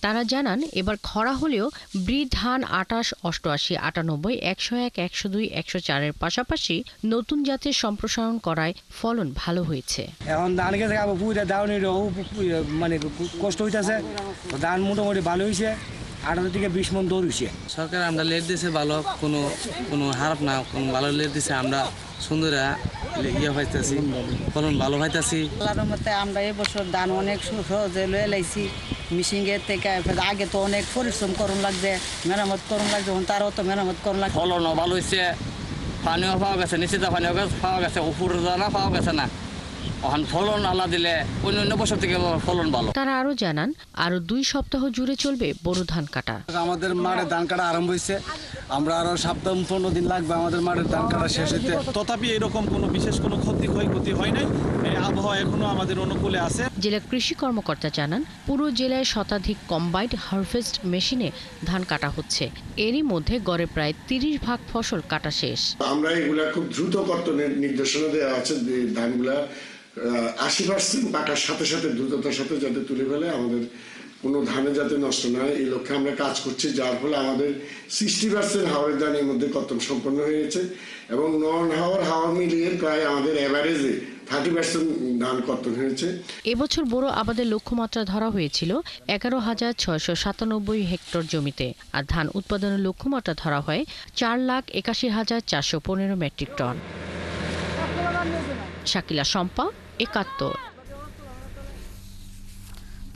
তারা জানান এবার খরা হলেও ব্রি ধান 28, 88, 98, 101, 102, 104-এর পাশাপাশি নতুন জাতের সম্প্রসারণ করায় ফলন ভালো হয়েছে। এখন ধান গেছে পুরা দাউনি মানে কষ্ট হইতেছে, ধান মোটামুটি ভালো হয়েছে, 18 থেকে 20 মন দৌড় হয়েছে। সরকার আমরা লেট দিয়েছে ভালো, কোনো খারাপ না, কোনো ভালো লেট দিছে, আমরা সুন্দর ইয়ে পাইতেছি, ফলন ভালো পাইতেছি। আল্লাহর মতে আমরা এবছর ধান অনেক সহজে লয়ে লাইছি। মিশিংয়ের থেকে আগে তো অনেক পরিশ্রম করুন লাগছে, মেরামত করুন লাগছে, তারাও তো মেরামত করুন লাগছে। ফলনও ভালো হয়েছে, পানিও পাওয়া গেছে, নিশ্চিত পানিও পাওয়া গেছে, উপর দানা পাওয়া গেছে না। এখন ফলন আল্লাহ দিলে অন্য বছর থেকে ফলন ভালো। তারা আরো জানান আরো 2 সপ্তাহ জুড়ে চলবে বোরো ধান কাটা। আমাদের মাঠে ধান কাটা আরম্ভ হয়েছে, আমরা আরো 7-15 দিন লাগবে আমাদের মাঠের ধান কাটা শেষ হতে। তথাপি এরকম কোনো বিশেষ কোনো ক্ষয়ক্ষতি হয় নাই, আবহাওয়া এখনো আমাদের অনুকূলে আছে। জেলা কৃষি কর্মকর্তা জানান পুরো জেলায় শতাধিক কম্বাইন্ড হারভেস্ট মেশিনে ধান কাটা হচ্ছে। এরই মধ্যে গড়ে প্রায় 30% ফসল কাটা শেষ। আমরা এগুলা খুব দ্রুত কর্তনের নির্দেশনা দেওয়া আছে, ধানগুলা 80% কাটার সাথে সাথে দ্রুততার সাথে যাতে তুলে ফেলে, আমাদের কোনো ধানে যাতে নষ্ট না হয় এই লক্ষ্যে আমরা কাজ করছি। যার ফলে আমাদের 60% হাওরের ধান এর মধ্যে কর্তন সম্পন্ন হয়েছে এবং নন হাওয়ার মিলিয়ে প্রায় আমাদের এভারেজে 30% ধান কর্তন হয়েছে। এবছর বোরো আবাদের লক্ষ্যমাত্রা ধরা হয়েছিল 11,697 হেক্টর জমিতে, আর ধান উৎপাদনের লক্ষ্যমাত্রা ধরা হয় 4,81,415 মেট্রিক টন। শাকিলা শম্পা, 71।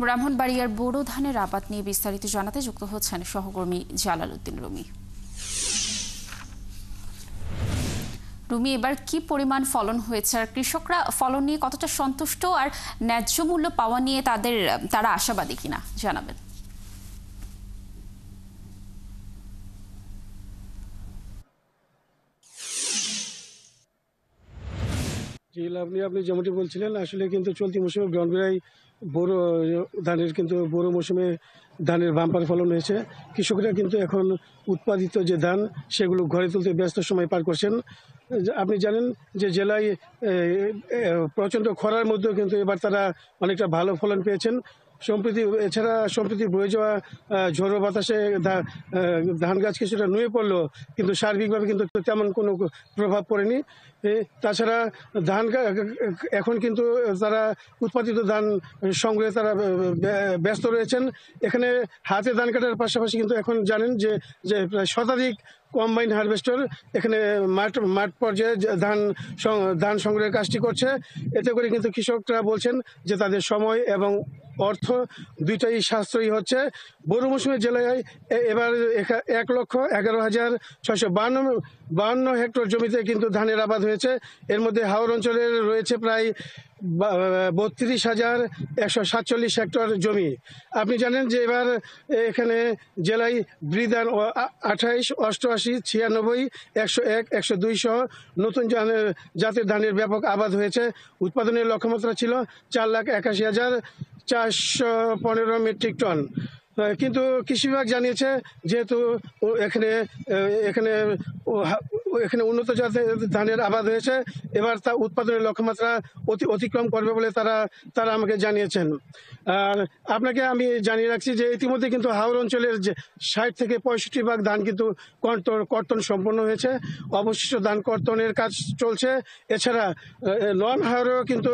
ব্রাহ্মণবাড়িয়ার বোরো ধানের আবাদ নিয়ে বিস্তারিত জানাতে যুক্ত হচ্ছেন সহকর্মী জালালউদ্দিন রুমি। রুমি, এবার কি পরিমাণ ফলন হয়েছে আর কৃষকরা ফলন নিয়ে কতটা সন্তুষ্ট আর ন্যায্য মূল্য পাওয়া নিয়ে তারা আশাবাদী কিনা জানাবেন। আপনি যেমনটি বলছিলেন, আসলে কিন্তু চলতি মৌসুমে ব্রাহ্মণবাড়িয়ায় বোরো ধানের কিন্তু বোরো মৌসুমে ধানের বাম্পার ফলন হয়েছে। কৃষকরা কিন্তু এখন উৎপাদিত যে ধান সেগুলো ঘরে তুলতে ব্যস্ত সময় পার করছেন। আপনি জানেন যে জেলায় প্রচণ্ড খরার মধ্যেও কিন্তু এবার তারা অনেকটা ভালো ফলন পেয়েছেন। সম্প্রতি বয়ে যাওয়া ঝোড়ো বাতাসে ধান গাছ কিছুটা নুয়ে পড়লো, কিন্তু সার্বিকভাবে কিন্তু তেমন কোনো প্রভাব পড়েনি। তাছাড়া ধান এখন কিন্তু তারা উৎপাদিত ধান সংগ্রহে তারা ব্যস্ত রয়েছেন। এখানে হাতে ধান কাটার পাশাপাশি কিন্তু এখন জানেন যে প্রায় শতাধিক কম্বাইন্ড হারভেস্টার এখানে মাঠ পর্যায়ে ধান সংগ্রহের কাজটি করছে। এতে করে কিন্তু কৃষকরা বলছেন যে তাদের সময় এবং অর্থ দুইটাই সাশ্রয়ী হচ্ছে। বোরো মৌসুমে জেলায় এবার 1,11,652 হেক্টর জমিতে কিন্তু ধানের আবাদ হয়েছে। এর মধ্যে হাওর অঞ্চলের রয়েছে প্রায় 32,147 হেক্টর জমি। আপনি জানেন যে এবার এখানে জেলায় ব্রি ধান 28, 88, 96, 101, 102 সহ নতুন জাতের ধানের ব্যাপক আবাদ হয়েছে। উৎপাদনের লক্ষ্যমাত্রা ছিল 4,81,415 মেট্রিক টন। কিন্তু কৃষি বিভাগ জানিয়েছে যেহেতু এখানে উন্নত জাতের ধানের আবাদ হয়েছে, এবার তা উৎপাদনের লক্ষ্যমাত্রা অতিক্রম করবে বলে তারা আমাকে জানিয়েছেন। আর আপনাকে আমি জানিয়ে রাখছি যে ইতিমধ্যে কিন্তু হাওর অঞ্চলের 60 থেকে 65% ধান কিন্তু কর্তন সম্পন্ন হয়েছে। অবশিষ্ট ধান কর্তনের কাজ চলছে। এছাড়া নন হাওরেও কিন্তু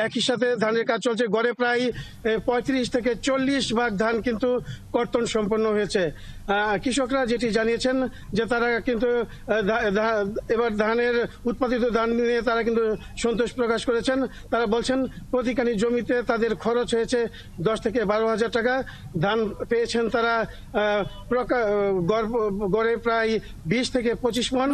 একই সাথে ধানের কাজ চলছে। গড়ে প্রায় 35 থেকে 40% ধান কিন্তু কর্তন সম্পন্ন হয়েছে। কৃষকরা যেটি জানিয়েছেন যে তারা কিন্তু এবার ধানের উৎপাদিত ধান নিয়ে তারা কিন্তু সন্তোষ প্রকাশ করেছেন। তারা বলছেন প্রতিখানি জমিতে তাদের খরচ হয়েছে 10 থেকে 12,000 টাকা। ধান পেয়েছেন তারা গড়ে প্রায় 20 থেকে 25 মন।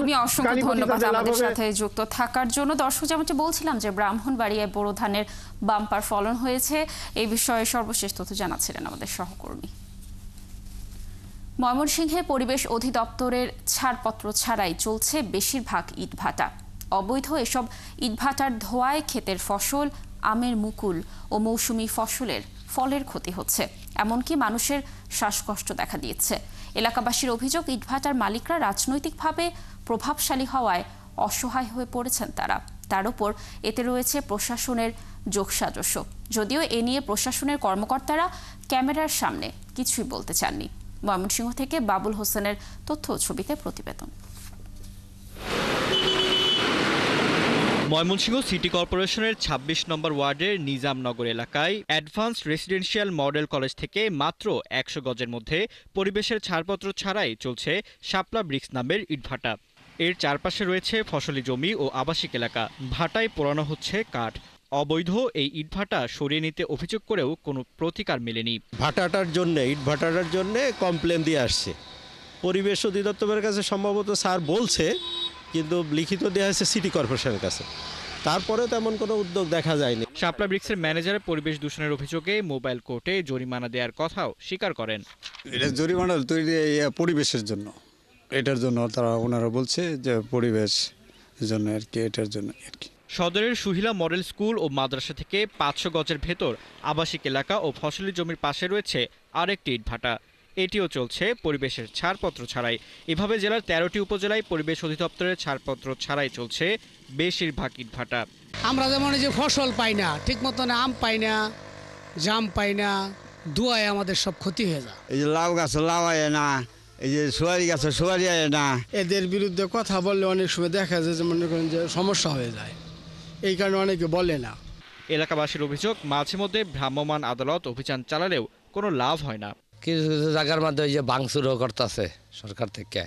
ধন্যবাদ আমাদের সাথে যুক্ত থাকার জন্য। দর্শক, যেমনটি বলছিলাম যে ব্রাহ্মণবাড়িয়ায় বোরো ধানের বাম্পার ফলন হয়েছে, এই বিষয়ে সর্বশেষ তথ্য জানাচ্ছিলেন আমাদের সহকর্মী। ময়মনসিংহে পরিবেশ অধিদপ্তরের ছাড়পত্র ছাড়াই চলছে বেশিরভাগ ইটভাটা। অবৈধ এসব ইটভাটার ধোঁয়ায় ক্ষেতের ফসল, আমের মুকুল ও মৌসুমি ফলের ক্ষতি হচ্ছে, এমনকি মানুষের শ্বাসকষ্ট দেখা দিয়েছে। এলাকাবাসীর অভিযোগ, ইটভাটার মালিকরা রাজনৈতিকভাবে প্রভাবশালী হওয়ায় অসহায় হয়ে পড়েছেন তারা। তার উপর এতে রয়েছে প্রশাসনের যোগসাজশ। যদিও এ নিয়ে প্রশাসনের কর্মকর্তারা ক্যামেরার সামনে কিছুই বলতে চাননি। ময়মনসিংহ থেকে বাবুল হোসেনের তথ্য ও ছবিতে প্রতিবেদন। ময়মনসিংহ সিটি কর্পোরেশনের ২৬ নম্বর ওয়ার্ডের নিজামনগর এলাকায় অ্যাডভান্সড রেসিডেন্সিয়াল মডেল কলেজ থেকে মাত্র ১০০ গজের মধ্যে পরিবেশের ছাড়পত্র ছাড়াই চলছে শাপলা ব্রিক্স নামের ইটভাটা। এর চারপাশে রয়েছে ফসলি জমি ও আবাসিক এলাকা। ভাটায় পোড়ানো হচ্ছে কাঠ। অবৈধ এই ইটভাটা সরিয়ে নিতে অভিযোগ করেও কোনো প্রতিকার মেলেনি। ইটভাটাটার জন্য কমপ্লেন দিয়ে আসছে পরিবেশ অধিদপ্তরের কাছে, সম্ভবত স্যার বলছে, কিন্তু লিখিত দেওয়া হয়েছে সিটি কর্পোরেশনের কাছে। তারপরে তেমন কোনো উদ্যোগ দেখা যায়নি। শাপলা ব্রিক্সের ম্যানেজার পরিবেশ দূষণের অভিযোগে মোবাইল কোর্টে জরিমানা দেওয়ার কথাও স্বীকার করেন। এটা জরিমানা তৈরি পরিবেশের জন্য, এটার জন্য ওনারা বলছে যে পরিবেশ জন্য আর কি, এটার জন্য আর কি। সদরের সুহিলা মডেল স্কুল ও মাদ্রাসা থেকে ৫০০ গজের ভেতর আবাসিক এলাকা ও ফসলি জমির পাশে রয়েছে আরেকটি ইটভাটা। এটিও চলছে পরিবেশের ছাড়পত্র ছাড়াই। এভাবে জেলার ১৩টি উপজেলায় পরিবেশ অধিদপ্তরের ছাড়পত্র ছাড়াই চলছে বেশিরভাগ ইটভাটা। আমরা যেমন এই যে ফসল পাই না ঠিক মতন, আম পাই না, জাম পাই না, ধোঁয়ায় আমাদের সব ক্ষতি হয়ে যায়। এই যে লাউ গাছ লাউ আয় না, এই যে সোয়ারি গাছ সোয়ারি আয় না। এদের বিরুদ্ধে কথা বললে অনেক সময় দেখা যায় যে মনে করেন যে সমস্যা হয়ে যায়, এই কারণে অনেকে বলে না। এলাকাবাসীর অভিযোগ, মাঝে মধ্যে ভ্রাম্যমাণ আদালত অভিযান চালালেও কোনো লাভ হয় না। কিছু কিছু জায়গার মধ্যে ওই যে ভাঙচুরও করতেছে সরকার থেকে,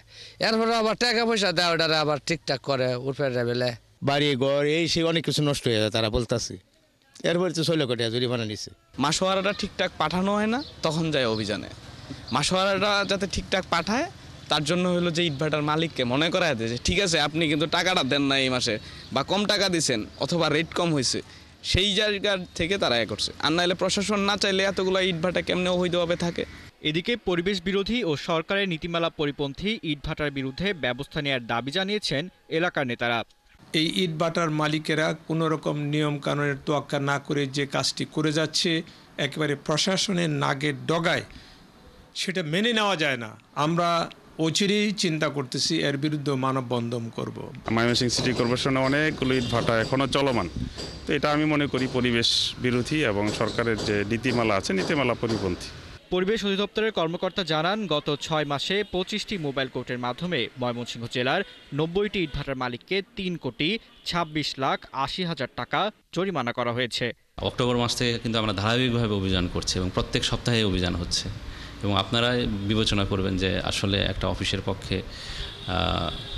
এরপরে আবার টাকা পয়সা দেয়, ওটারে আবার ঠিকঠাক করে উঠে বেলে বাড়ি ঘর এই সে অনেক কিছু নষ্ট হয়ে যায় তারা বলতেছে। এরপরে তো ৬ কোটি জরিমানা নিচ্ছে। মাসোয়ারাটা ঠিকঠাক পাঠানো হয় না, তখন যায় অভিযানে। মাসোয়ারাটা যাতে ঠিকঠাক পাঠায় তার জন্য হলো যে ইটভাটার মালিককে মনে করায় দেয় যে ঠিক আছে আপনি কিন্তু টাকাটা দেন না এই মাসে, বা কম টাকা দিচ্ছেন অথবা রেট কম হয়েছে, সেই জায়গা থেকে তারা করছে। আর নাহলে প্রশাসন না চাইলে এতগুলো ইটভাটা কেমনে অবৈধভাবে থাকে। এদিকে পরিবেশ বিরোধী ও সরকারের নীতিমালা পরিপন্থী ইটভাটার বিরুদ্ধে ব্যবস্থা নেওয়ার দাবি জানিয়েছেন এলাকার নেতারা। এই ইটভাটার মালিকেরা কোনো রকম নিয়ম কানুনের তোয়াক্কা না করে যে কাজটি করে যাচ্ছে, একেবারে প্রশাসনের নাগের ডগায়, সেটা মেনে নেওয়া যায় না। আমরা অচিরেই চিন্তা করতেছি এর বিরুদ্ধে মানববন্ধন করব। ময়মনসিংহ সিটি কর্পোরেশনে অনেকগুলো ইটভাটা এখনও চলমান, তো এটা আমি মনে করি পরিবেশ বিরোধী এবং সরকারের যে নীতিমালা আছে নীতিমালা পরিপন্থী। পরিবেশ অধিদপ্তরের কর্মকর্তা জানান, গত ৬ মাসে ২৫টি মোবাইল কোর্টের মাধ্যমে ময়মনসিংহ জেলার ৯০টি ইটভাটার মালিককে ৩,২৬,৮০,০০০ টাকা জরিমানা করা হয়েছে। অক্টোবর মাস থেকে কিন্তু আমরা ধারাবাহিকভাবে অভিযান করছি এবং প্রত্যেক সপ্তাহে অভিযান হচ্ছে, এবং আপনারা বিবেচনা করবেন যে আসলে একটা অফিসের পক্ষে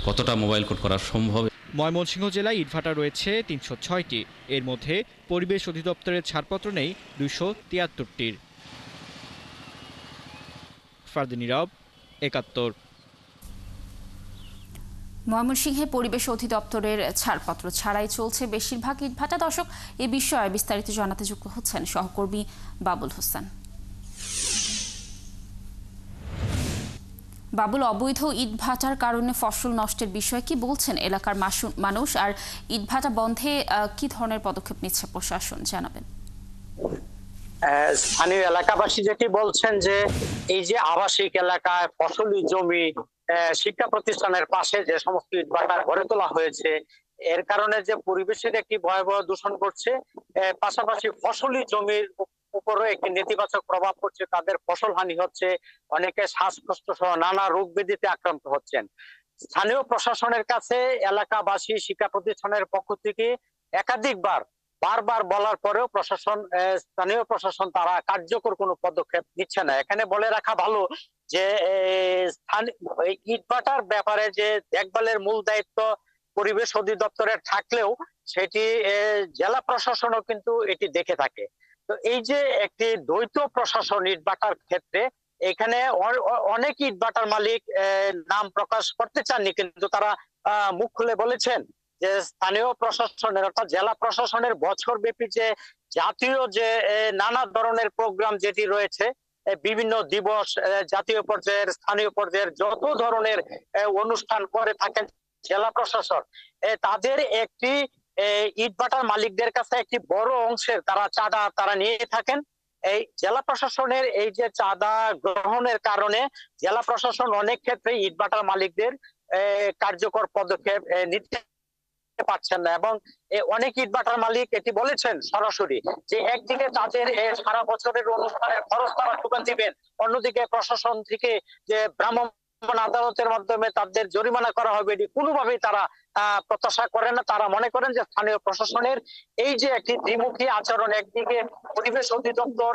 কতটা মোবাইল কোর্ট করা সম্ভব। ময়মনসিংহ জেলায় ইটভাটা রয়েছে ৩০৬টি, এর মধ্যে পরিবেশ অধিদপ্তরের ছাড়পত্র নেই ২৭৩টির। ফারদিন নীরব, ৭১। ময়মনসিংহে পরিবেশ অধিদপ্তরের ছাড়পত্র ছাড়াই চলছে বেশিরভাগ ইটভাটা। দর্শক, এ বিষয়ে বিস্তারিত জানাতে যুক্ত হচ্ছেন সহকর্মী বাবুল হোসেন। বাবুল, অবৈধ ইটভাটার কারণে ফসল নষ্টের বিষয়ে কি বলছেন এলাকার মানুষ, আর ইটভাটা বন্ধে কি ধরনের পদক্ষেপ নিচ্ছে প্রশাসন, জানাবেন। স্থানীয় এলাকাবাসী যেটি বলছেন যে এই যে আবাসিক এলাকায় ফসলি জমি, শিক্ষা প্রতিষ্ঠানের পাশে যে সমস্ত ইটভাটা গড়ে তোলা হয়েছে, এর কারণে যে পরিবেশের একটি ভয়াবহ দূষণ করছে, পাশাপাশি ফসলি জমির উপরে একটি নেতিবাচক প্রভাব পড়ছে, তাদের ফসল হানি হচ্ছে, অনেকে শ্বাসকষ্ট সহ নানা রোগ ব্যাধিতে আক্রান্ত হচ্ছেন। স্থানীয় প্রশাসনের কাছে এলাকাবাসী, শিক্ষা প্রতিষ্ঠানের পক্ষ থেকে বারবার বলার পরেও স্থানীয় প্রশাসন তারা কার্যকর কোনো পদক্ষেপ নিচ্ছে না। এখানে বলে রাখা ভালো যে ইটভাটার ব্যাপারে যে দেখভালের মূল দায়িত্ব পরিবেশ অধিদপ্তরের থাকলেও সেটি জেলা প্রশাসনও কিন্তু এটি দেখে থাকে। তো এই যে একটি দ্বৈত প্রশাসন ইটভাটার ক্ষেত্রে, এখানে অনেক ইটভাটার মালিক নাম প্রকাশ করতে চাননি, কিন্তু তারা মুখ খুলে বলেছেন যে স্থানীয় প্রশাসনের অর্থাৎ জেলা প্রশাসনের বছর ব্যাপী যে জাতীয় যে নানা ধরনের প্রোগ্রাম যেটি রয়েছে, বিভিন্ন দিবস, জাতীয় পর্যায়ের, স্থানীয় পর্যায়ের যত ধরনের অনুষ্ঠান করে থাকেন জেলা প্রশাসন, তাদের একটি ইটভাটার মালিকদের কাছে একটি বড় অংশের চাঁদা তারা নিয়ে থাকেন। এই জেলা প্রশাসনের এই যে চাঁদা গ্রহণের কারণে জেলা প্রশাসন অনেক ক্ষেত্রে ইটভাটার মালিকদের কার্যকর পদক্ষেপ নিতে পারছেন না, এবং অনেক ইটভাটার মালিক এটি বলেছেন সরাসরি যে একদিকে তাদের সারা বছরের অনুষ্ঠানের খরচ তারা যোগান দিবেন, অন্যদিকে প্রশাসন থেকে যে ভ্রাম্যমাণ আদালতের মাধ্যমে তাদের জরিমানা করা হবে এটি কোনোভাবেই তারা প্রত্যাশা করেন না। তারা মনে করেন যে স্থানীয় প্রশাসনের এই যে একটি দ্বিমুখী আচরণ, একদিকে পরিবেশ অধিদপ্তর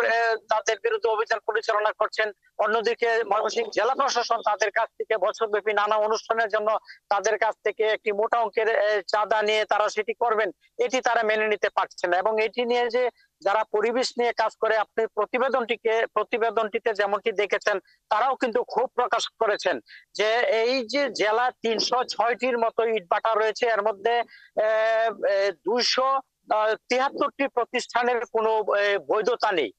তাদের বিরুদ্ধে অভিযান পরিচালনা করছেন, অন্যদিকে ময়মনসিংহ জেলা প্রশাসন তাদের কাছ থেকে বছরব্যাপী নানা অনুষ্ঠানের জন্য তাদের কাছ থেকে একটি মোটা অঙ্কের চাঁদা নিয়ে তারা সেটি করবেন, এটি তারা মেনে নিতে পারছেন না। এবং এটি নিয়ে যে যারা পরিবেশ নিয়ে কাজ করে, আপনি প্রতিবেদনটিতে যেমনটি দেখেছেন, তারাও কিন্তু ক্ষোভ প্রকাশ করেছেন যে এই যে জেলা 306টির মতো ইটভাটা রয়েছে, এর মধ্যে 273টি প্রতিষ্ঠানের কোনো বৈধতা নেই।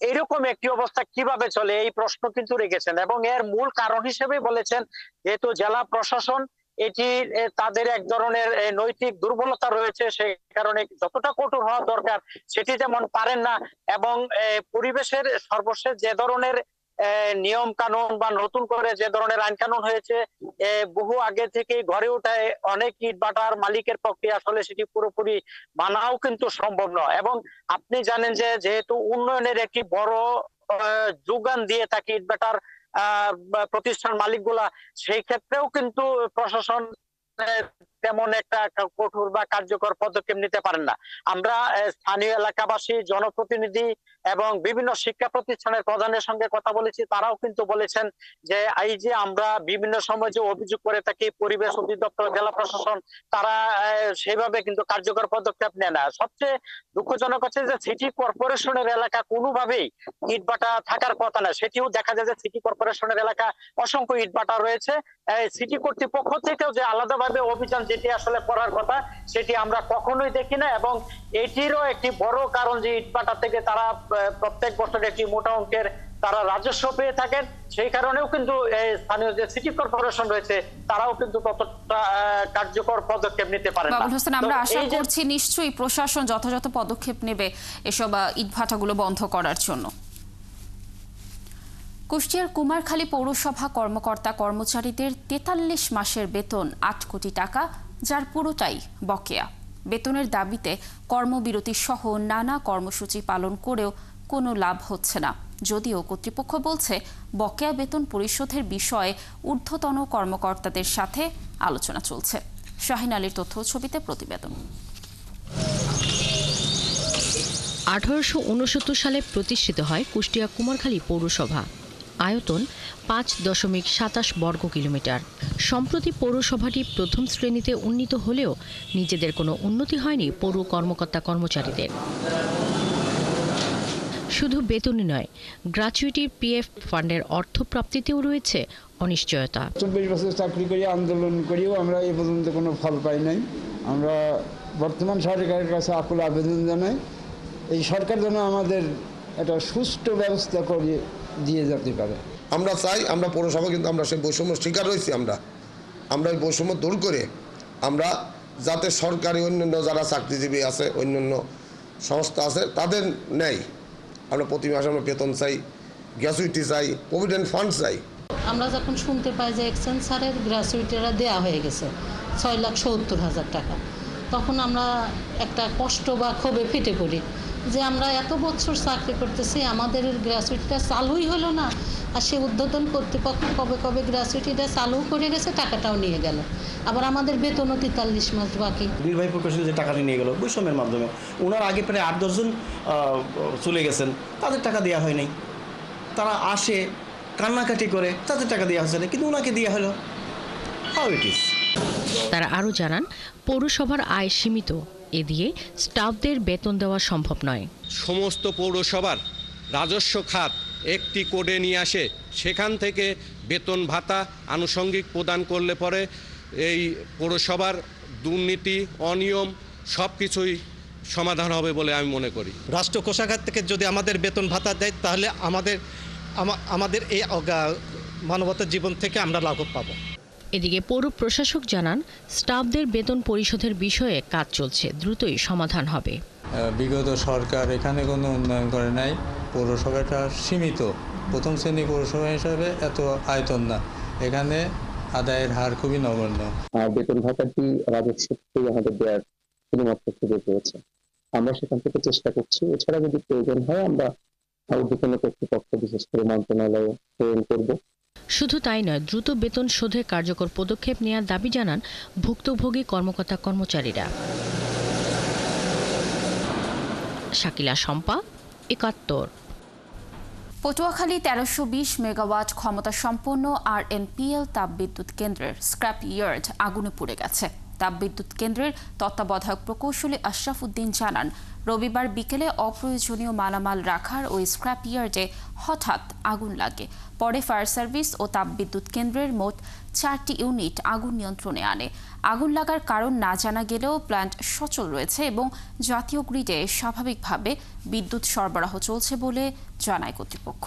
এরকম একটি অবস্থা কিভাবে চলে এই প্রশ্ন কিন্তু রেখেছেন, এবং এর মূল কারণ হিসেবে বলেছেন যেহেতু জেলা প্রশাসন এটি তাদের এক ধরনের নৈতিক দুর্বলতা রয়েছে, সেই কারণে যতটা কঠোর হওয়া দরকার সেটি যেমন পারেন না, এবং পরিবেশের সর্বশেষ যে ধরনের নিয়ম কানুন বা নতুন করে যে ধরনের আইন কানুন হয়েছে বহু আগে থেকে গড়ে ওঠায় অনেক ইটভাটার মালিকের পক্ষে আসলে সেটি পুরোপুরি মানাও কিন্তু সম্ভব নয়। এবং আপনি জানেন যে যেহেতু উন্নয়নের একটি বড় যোগান দিয়ে থাকে ইটভাটার প্রতিষ্ঠান মালিকগুলা, সেই ক্ষেত্রেও কিন্তু প্রশাসন তেমন একটা কঠোর বা কার্যকর পদক্ষেপ নিতে পারেন না। আমরা স্থানীয় এলাকাবাসী, জনপ্রতিনিধি এবং বিভিন্ন শিক্ষা প্রতিষ্ঠানের প্রধানের সঙ্গে কথা বলেছি, তারাও কিন্তু বলেছেন যে এই যে আমরা বিভিন্ন সময় যে অভিযোগ করে থাকি, পরিবেশ অধিদপ্তর, জেলা প্রশাসন তারা সেভাবে কিন্তু কার্যকর পদক্ষেপ নেয় না। সবচেয়ে দুঃখজনক হচ্ছে যে সিটি কর্পোরেশনের এলাকা কোনোভাবেই ইটভাটা থাকার কথা না, সেটিও দেখা যায় যে সিটি কর্পোরেশনের এলাকা অসংখ্য ইটভাটা রয়েছে। সিটি কর্তৃপক্ষ থেকেও যে আলাদাভাবে অভিযান যেটি আসলে করার কথা সেটি আমরা কখনোই দেখি না, এবং এটিরও একটি বড় কারণ যে ইটভাটা থেকে তারা প্রত্যেক বছর একটি মোটা অঙ্কের তারা রাজস্ব পেয়ে থাকেন, সেই কারণেও কিন্তু স্থানীয় যে সিটি কর্পোরেশন রয়েছে তারাও কিন্তু ততটা কার্যকর পদক্ষেপ নিতে পারে না। বাবুল হোসেন, আমরা আশা করছি নিশ্চয়ই প্রশাসন যথাযথ পদক্ষেপ নেবে এসব ইটভাটাগুলো বন্ধ করার জন্য। কুষ্টিয়ার কুমারখালী পৌরসভা কর্মকর্তা কর্মচারীদের 43 মাসের বেতন 8 কোটি টাকা, যার পুরোটাই বকেয়া। বেতনের দাবিতে কর্মবিরতি সহ নানা কর্মসূচি পালন করেও কোনো লাভ হচ্ছে না, যদিও কর্তৃপক্ষ বলছে বকেয়া বেতন পরিশোধের বিষয়ে ঊর্ধ্বতন কর্মকর্তাদের সাথে আলোচনা চলছে। শাহিন আলীর তথ্য ছবিতে প্রতিবেদন। 1869 সালে প্রতিষ্ঠিত হয় কুষ্টিয়া কুমারখালী পৌরসভা। আয়তন 5.27 বর্গ কিলোমিটার। সম্প্রতি পৌরসভাটি প্রথম শ্রেণীতে উন্নীত হলেও নিজেদের কোনো উন্নতি হয়নি পৌর কর্মকর্তা কর্মচারীদের। শুধু বেতনই নয়, গ্র্যাচুইটির পিএফ ফান্ডের অর্থ প্রাপ্তিতেও রয়েছে অনিশ্চয়তা। 24 বছর চাকরি করি, আন্দোলন করিও আমরা এ পর্যন্ত কোনো ফল পাই নাই। আমরা বর্তমান সরকারের কাছে আকুল আবেদন জানাই, এই সরকার যেন আমাদের একটা সুষ্ঠু ব্যবস্থা করে দিয়ে যেতে পারে। আমরা চাই, আমরা পৌরসভা কিন্তু আমরা সেই বৈষম্য শিকার রয়েছি, আমরা এই বৈষম্য দূর করে আমরা যাতে সরকারি অন্যান্য যারা চাকরিজীবী আছে, অন্যান্য সংস্থা আছে, তাদের নেই আমরা প্রতি মাসে আমরা বেতন চাই, গ্র্যাচুইটি চাই, প্রভিডেন্ট ফান্ড চাই। আমরা যখন শুনতে পাই যে এক্সচেঞ্জ স্যারের গ্র্যাচুইটিটা দেওয়া হয়ে গেছে 6,70,000 টাকা, তখন আমরা একটা কষ্ট বা ক্ষোভে ফেটে পড়ি যে আমরা এত বছর চাকরি করতেছি, আমাদের গ্র্যাচুইটিটা চালুই হলো না, আর সে ঊর্ধ্বতন কর্তৃপক্ষ কবে কবে গ্র্যাচুইটিটা চালু করে গেছে, টাকাটাও নিয়ে গেল, আবার আমাদের বেতনও 43 মাস বাকি। নির্বাহী প্রকৌশলী যে টাকাটা নিয়ে গেল বৈষম্যের মাধ্যমে, ওনার আগে প্রায় 8-10 জন চলে গেছেন, তাদের টাকা দেওয়া হয় নাই। তারা আসে কান্নাকাটি করে, তাদের টাকা দেওয়া হচ্ছে না, কিন্তু ওনাকে দেওয়া হলো। How it is. তারা আরও জানান, পৌরসভার আয় সীমিত, এ দিয়ে স্টাফদের বেতন দেওয়া সম্ভব নয়। সমস্ত পৌরসভার রাজস্ব খাত একটি কোডে নিয়ে আসে, সেখান থেকে বেতন ভাতা আনুষঙ্গিক প্রদান করলে পরে এই পৌরসভার দুর্নীতি, অনিয়ম সব কিছুই সমাধান হবে বলে আমি মনে করি। রাষ্ট্র কোষাগার থেকে যদি আমাদের বেতন ভাতা দেয়, তাহলে আমাদের আমাদের এই মানবতার জীবন থেকে আমরা লাঘব পাবো। এদিকে পৌর প্রশাসক জানান, স্টাফদের বেতন পরিশোধের বিষয়ে কাজ চলছে, দ্রুতই সমাধান হবে। বিগত সরকার এখানে কোনো উন্নয়ন করে নাই। পৌরসভাটা সীমিত, প্রথম শ্রেণী পৌরসভা হিসাবে এত আয়তন না, এখানে আদায়ের হার খুবই নগণ্য। বেতন ভাতাটি রাজস্ব থেকে আমাদের দেওয়ার শুধুমাত্র সুযোগ রয়েছে, আমরা সেখান থেকে চেষ্টা করছি। এছাড়া যদি প্রয়োজন হয় আমরা ঊর্ধ্বতন কর্তৃপক্ষ বিশেষ করে মন্ত্রণালয়ে প্রেরণ করব। শুধু তাই নয়, দ্রুত বেতন শোধে কার্যকর পদক্ষেপ নেওয়ার দাবি জানান ভুক্তভোগী কর্মকর্তা কর্মচারীরা। শাকিলা শম্পা, ৭১। পটুয়াখালী ১৩২০ মেগাওয়াট ক্ষমতা সম্পন্ন RNPL তাপবিদ্যুৎ কেন্দ্রের স্ক্র্যাপ ইয়ার্ড আগুনে পুড়ে গেছে। তাপবিদ্যুৎ কেন্দ্রের তত্ত্বাবধায়ক প্রকৌশলী আশরাফ উদ্দিন জানান, রবিবার বিকেলে অপ্রয়োজনীয় মালামাল রাখার ওই স্ক্র্যাপ ইয়ার্ডে হঠাৎ আগুন লাগে। পরে ফায়ার সার্ভিস ও তাপবিদ্যুৎ কেন্দ্রের মোট ৪টি ইউনিট আগুন নিয়ন্ত্রণে আনে। আগুন লাগার কারণ না জানা গেলেও প্ল্যান্ট সচল রয়েছে এবং জাতীয় গ্রিডে স্বাভাবিকভাবে বিদ্যুৎ সরবরাহ চলছে বলে জানায় কর্তৃপক্ষ।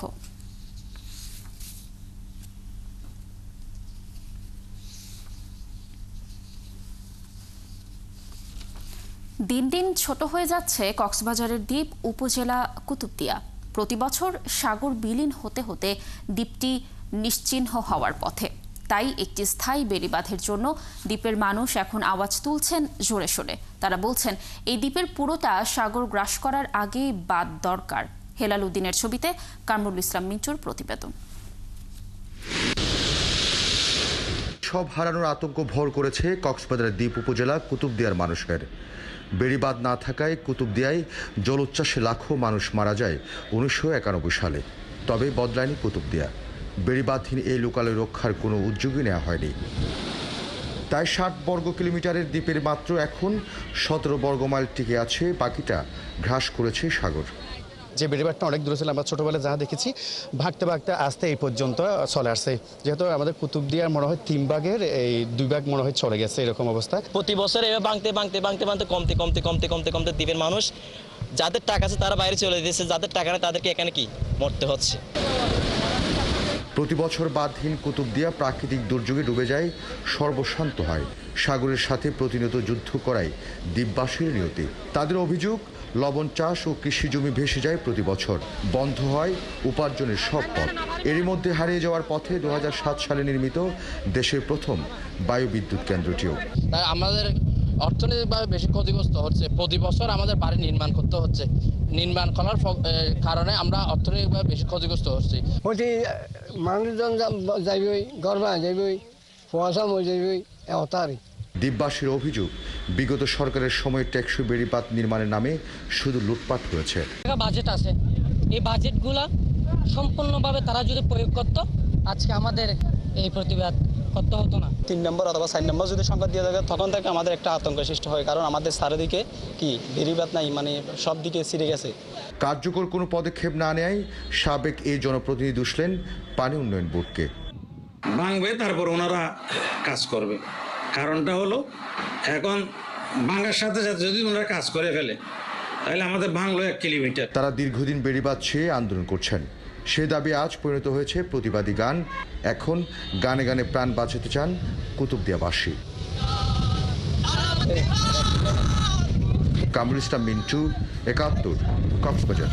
দিন দিন ছোট হয়ে যাচ্ছে কক্সবাজারের দ্বীপ উপজেলা কুতুবদিয়া। প্রতিবছর সাগর বিলীন হতে হতে দ্বীপটি নিশ্চিহ্ন হওয়ার পথে। তাই একটি স্থায়ী বেড়িবাঁধের জন্য দ্বীপের মানুষ এখন আওয়াজ তুলছেন জোরে সোরে। তারা বলছেন, এই দ্বীপের পুরোটা সাগর গ্রাস করার আগেই বাঁধ দরকার। হেলাল উদ্দিনের ছবিতে কামরুল ইসলাম মিন্টুর প্রতিবেদন। সব হারানোর আতঙ্ক ভর করেছে কক্সবাজারের দ্বীপ উপজেলা কুতুবদিয়ার মানুষের। বেড়িবাঁধ না থাকায় কুতুবদিয়ায় জলোচ্ছ্বাসে লাখো মানুষ মারা যায় ১৯৯১ সালে। তবে বদলায়নি কুতুবদিয়া। বেড়িবাঁধহীন এই লোকালয় রক্ষার কোনো উদ্যোগই নেওয়া হয়নি। তাই ৬০ বর্গ কিলোমিটারের দ্বীপের মাত্র এখন ১৭ বর্গ মাইল টিকে আছে, বাকিটা গ্রাস করেছে সাগর। যে বেড়িবাঁধটা অনেক দূরে ছিল, আমরা ছোটোবেলায় যা দেখেছি, ভাগতে ভাগতে আসতে এই পর্যন্ত চলে আসছে। যেহেতু আমাদের কুতুবদিয়ার মনে হয় ৩ ভাগের এই ২ ভাগ মনে হয় চলে গেছে, এরকম অবস্থা। প্রতি বছর এভাবে কমতে দ্বীপের মানুষ যাদের টাকা আছে তারা বাইরে চলে যেতেছে, যাদের টাকা নেই তাদেরকে এখানে কি মরতে হচ্ছে। প্রতি বছর বাঁধহীন কুতুবদিয়া প্রাকৃতিক দুর্যোগে ডুবে যায়, সর্বশান্ত হয়। সাগরের সাথে প্রতিনিয়ত যুদ্ধ করায় দ্বীপবাসীর নিয়তি। তাদের অভিযোগ, লবণ চাষ ও কৃষি জমি ভেসে যায় প্রতি বছর, বন্ধ হয় উপার্জনের সব পথ। এরই মধ্যে হারিয়ে যাওয়ার পথে ২০০৭ সালে নির্মিত দেশের প্রথম বায়ু বিদ্যুৎ কেন্দ্রটিও। তাই আমাদের অর্থনৈতিকভাবে বেশি ক্ষতিগ্রস্ত হচ্ছে। প্রতি বছর আমাদের বাড়ি নির্মাণ করতে হচ্ছে, নির্মাণ করার কারণে আমরা অর্থনৈতিকভাবে বেশি ক্ষতিগ্রস্ত হচ্ছি। মানুষজন যাইবই, গর্বা যাইবই, কুয়াশা মরে যাইবই, এতারই। দ্বীপবাসীর অভিযোগ, বিগত সরকারের সময় টেকসই বেড়িবাঁধ নির্মাণের নামে শুধু লুটপাট হয়েছে। বাজেট আছে, এই বাজেটগুলা সম্পূর্ণভাবে তারা যদি প্রয়োগ করত, আজকে আমাদের এই প্রতিবাদ করতে হতো না। ৩ নম্বর অথবা ৪ নম্বর যদি সংখ্যা দিয়ে থাকে, তখন থেকে আমাদের একটা আতঙ্ক সৃষ্টি হয়, কারণ আমাদের চারিদিকে কি বেড়িবাঁধ নাই, মানে সব দিকে ছিঁড়ে গেছে। কার্যকর কোনো পদক্ষেপ না নেয় সাবেক এই জনপ্রতিনিধি দুষলেন পানি উন্নয়ন বোর্ডকে। ভাঙবে, তারপর ওনারা কাজ করবে। কারণটা হলো, এখন ভাঙার সাথে সাথে যদি ওনারা কাজ করে ফেলে, তাহলে আমাদের ভাঙলো ১ কিলোমিটার। তারা দীর্ঘদিন বেড়িবাঁধ চেয়ে আন্দোলন করছেন। সে দাবি আজ পরিণত হয়েছে প্রতিবাদী গান। এখন গানে গানে প্রাণ বাঁচাতে চান কুতুবদিয়াবাসী। কামরুল ইসলাম মিন্টু, ৭১, কক্সবাজার।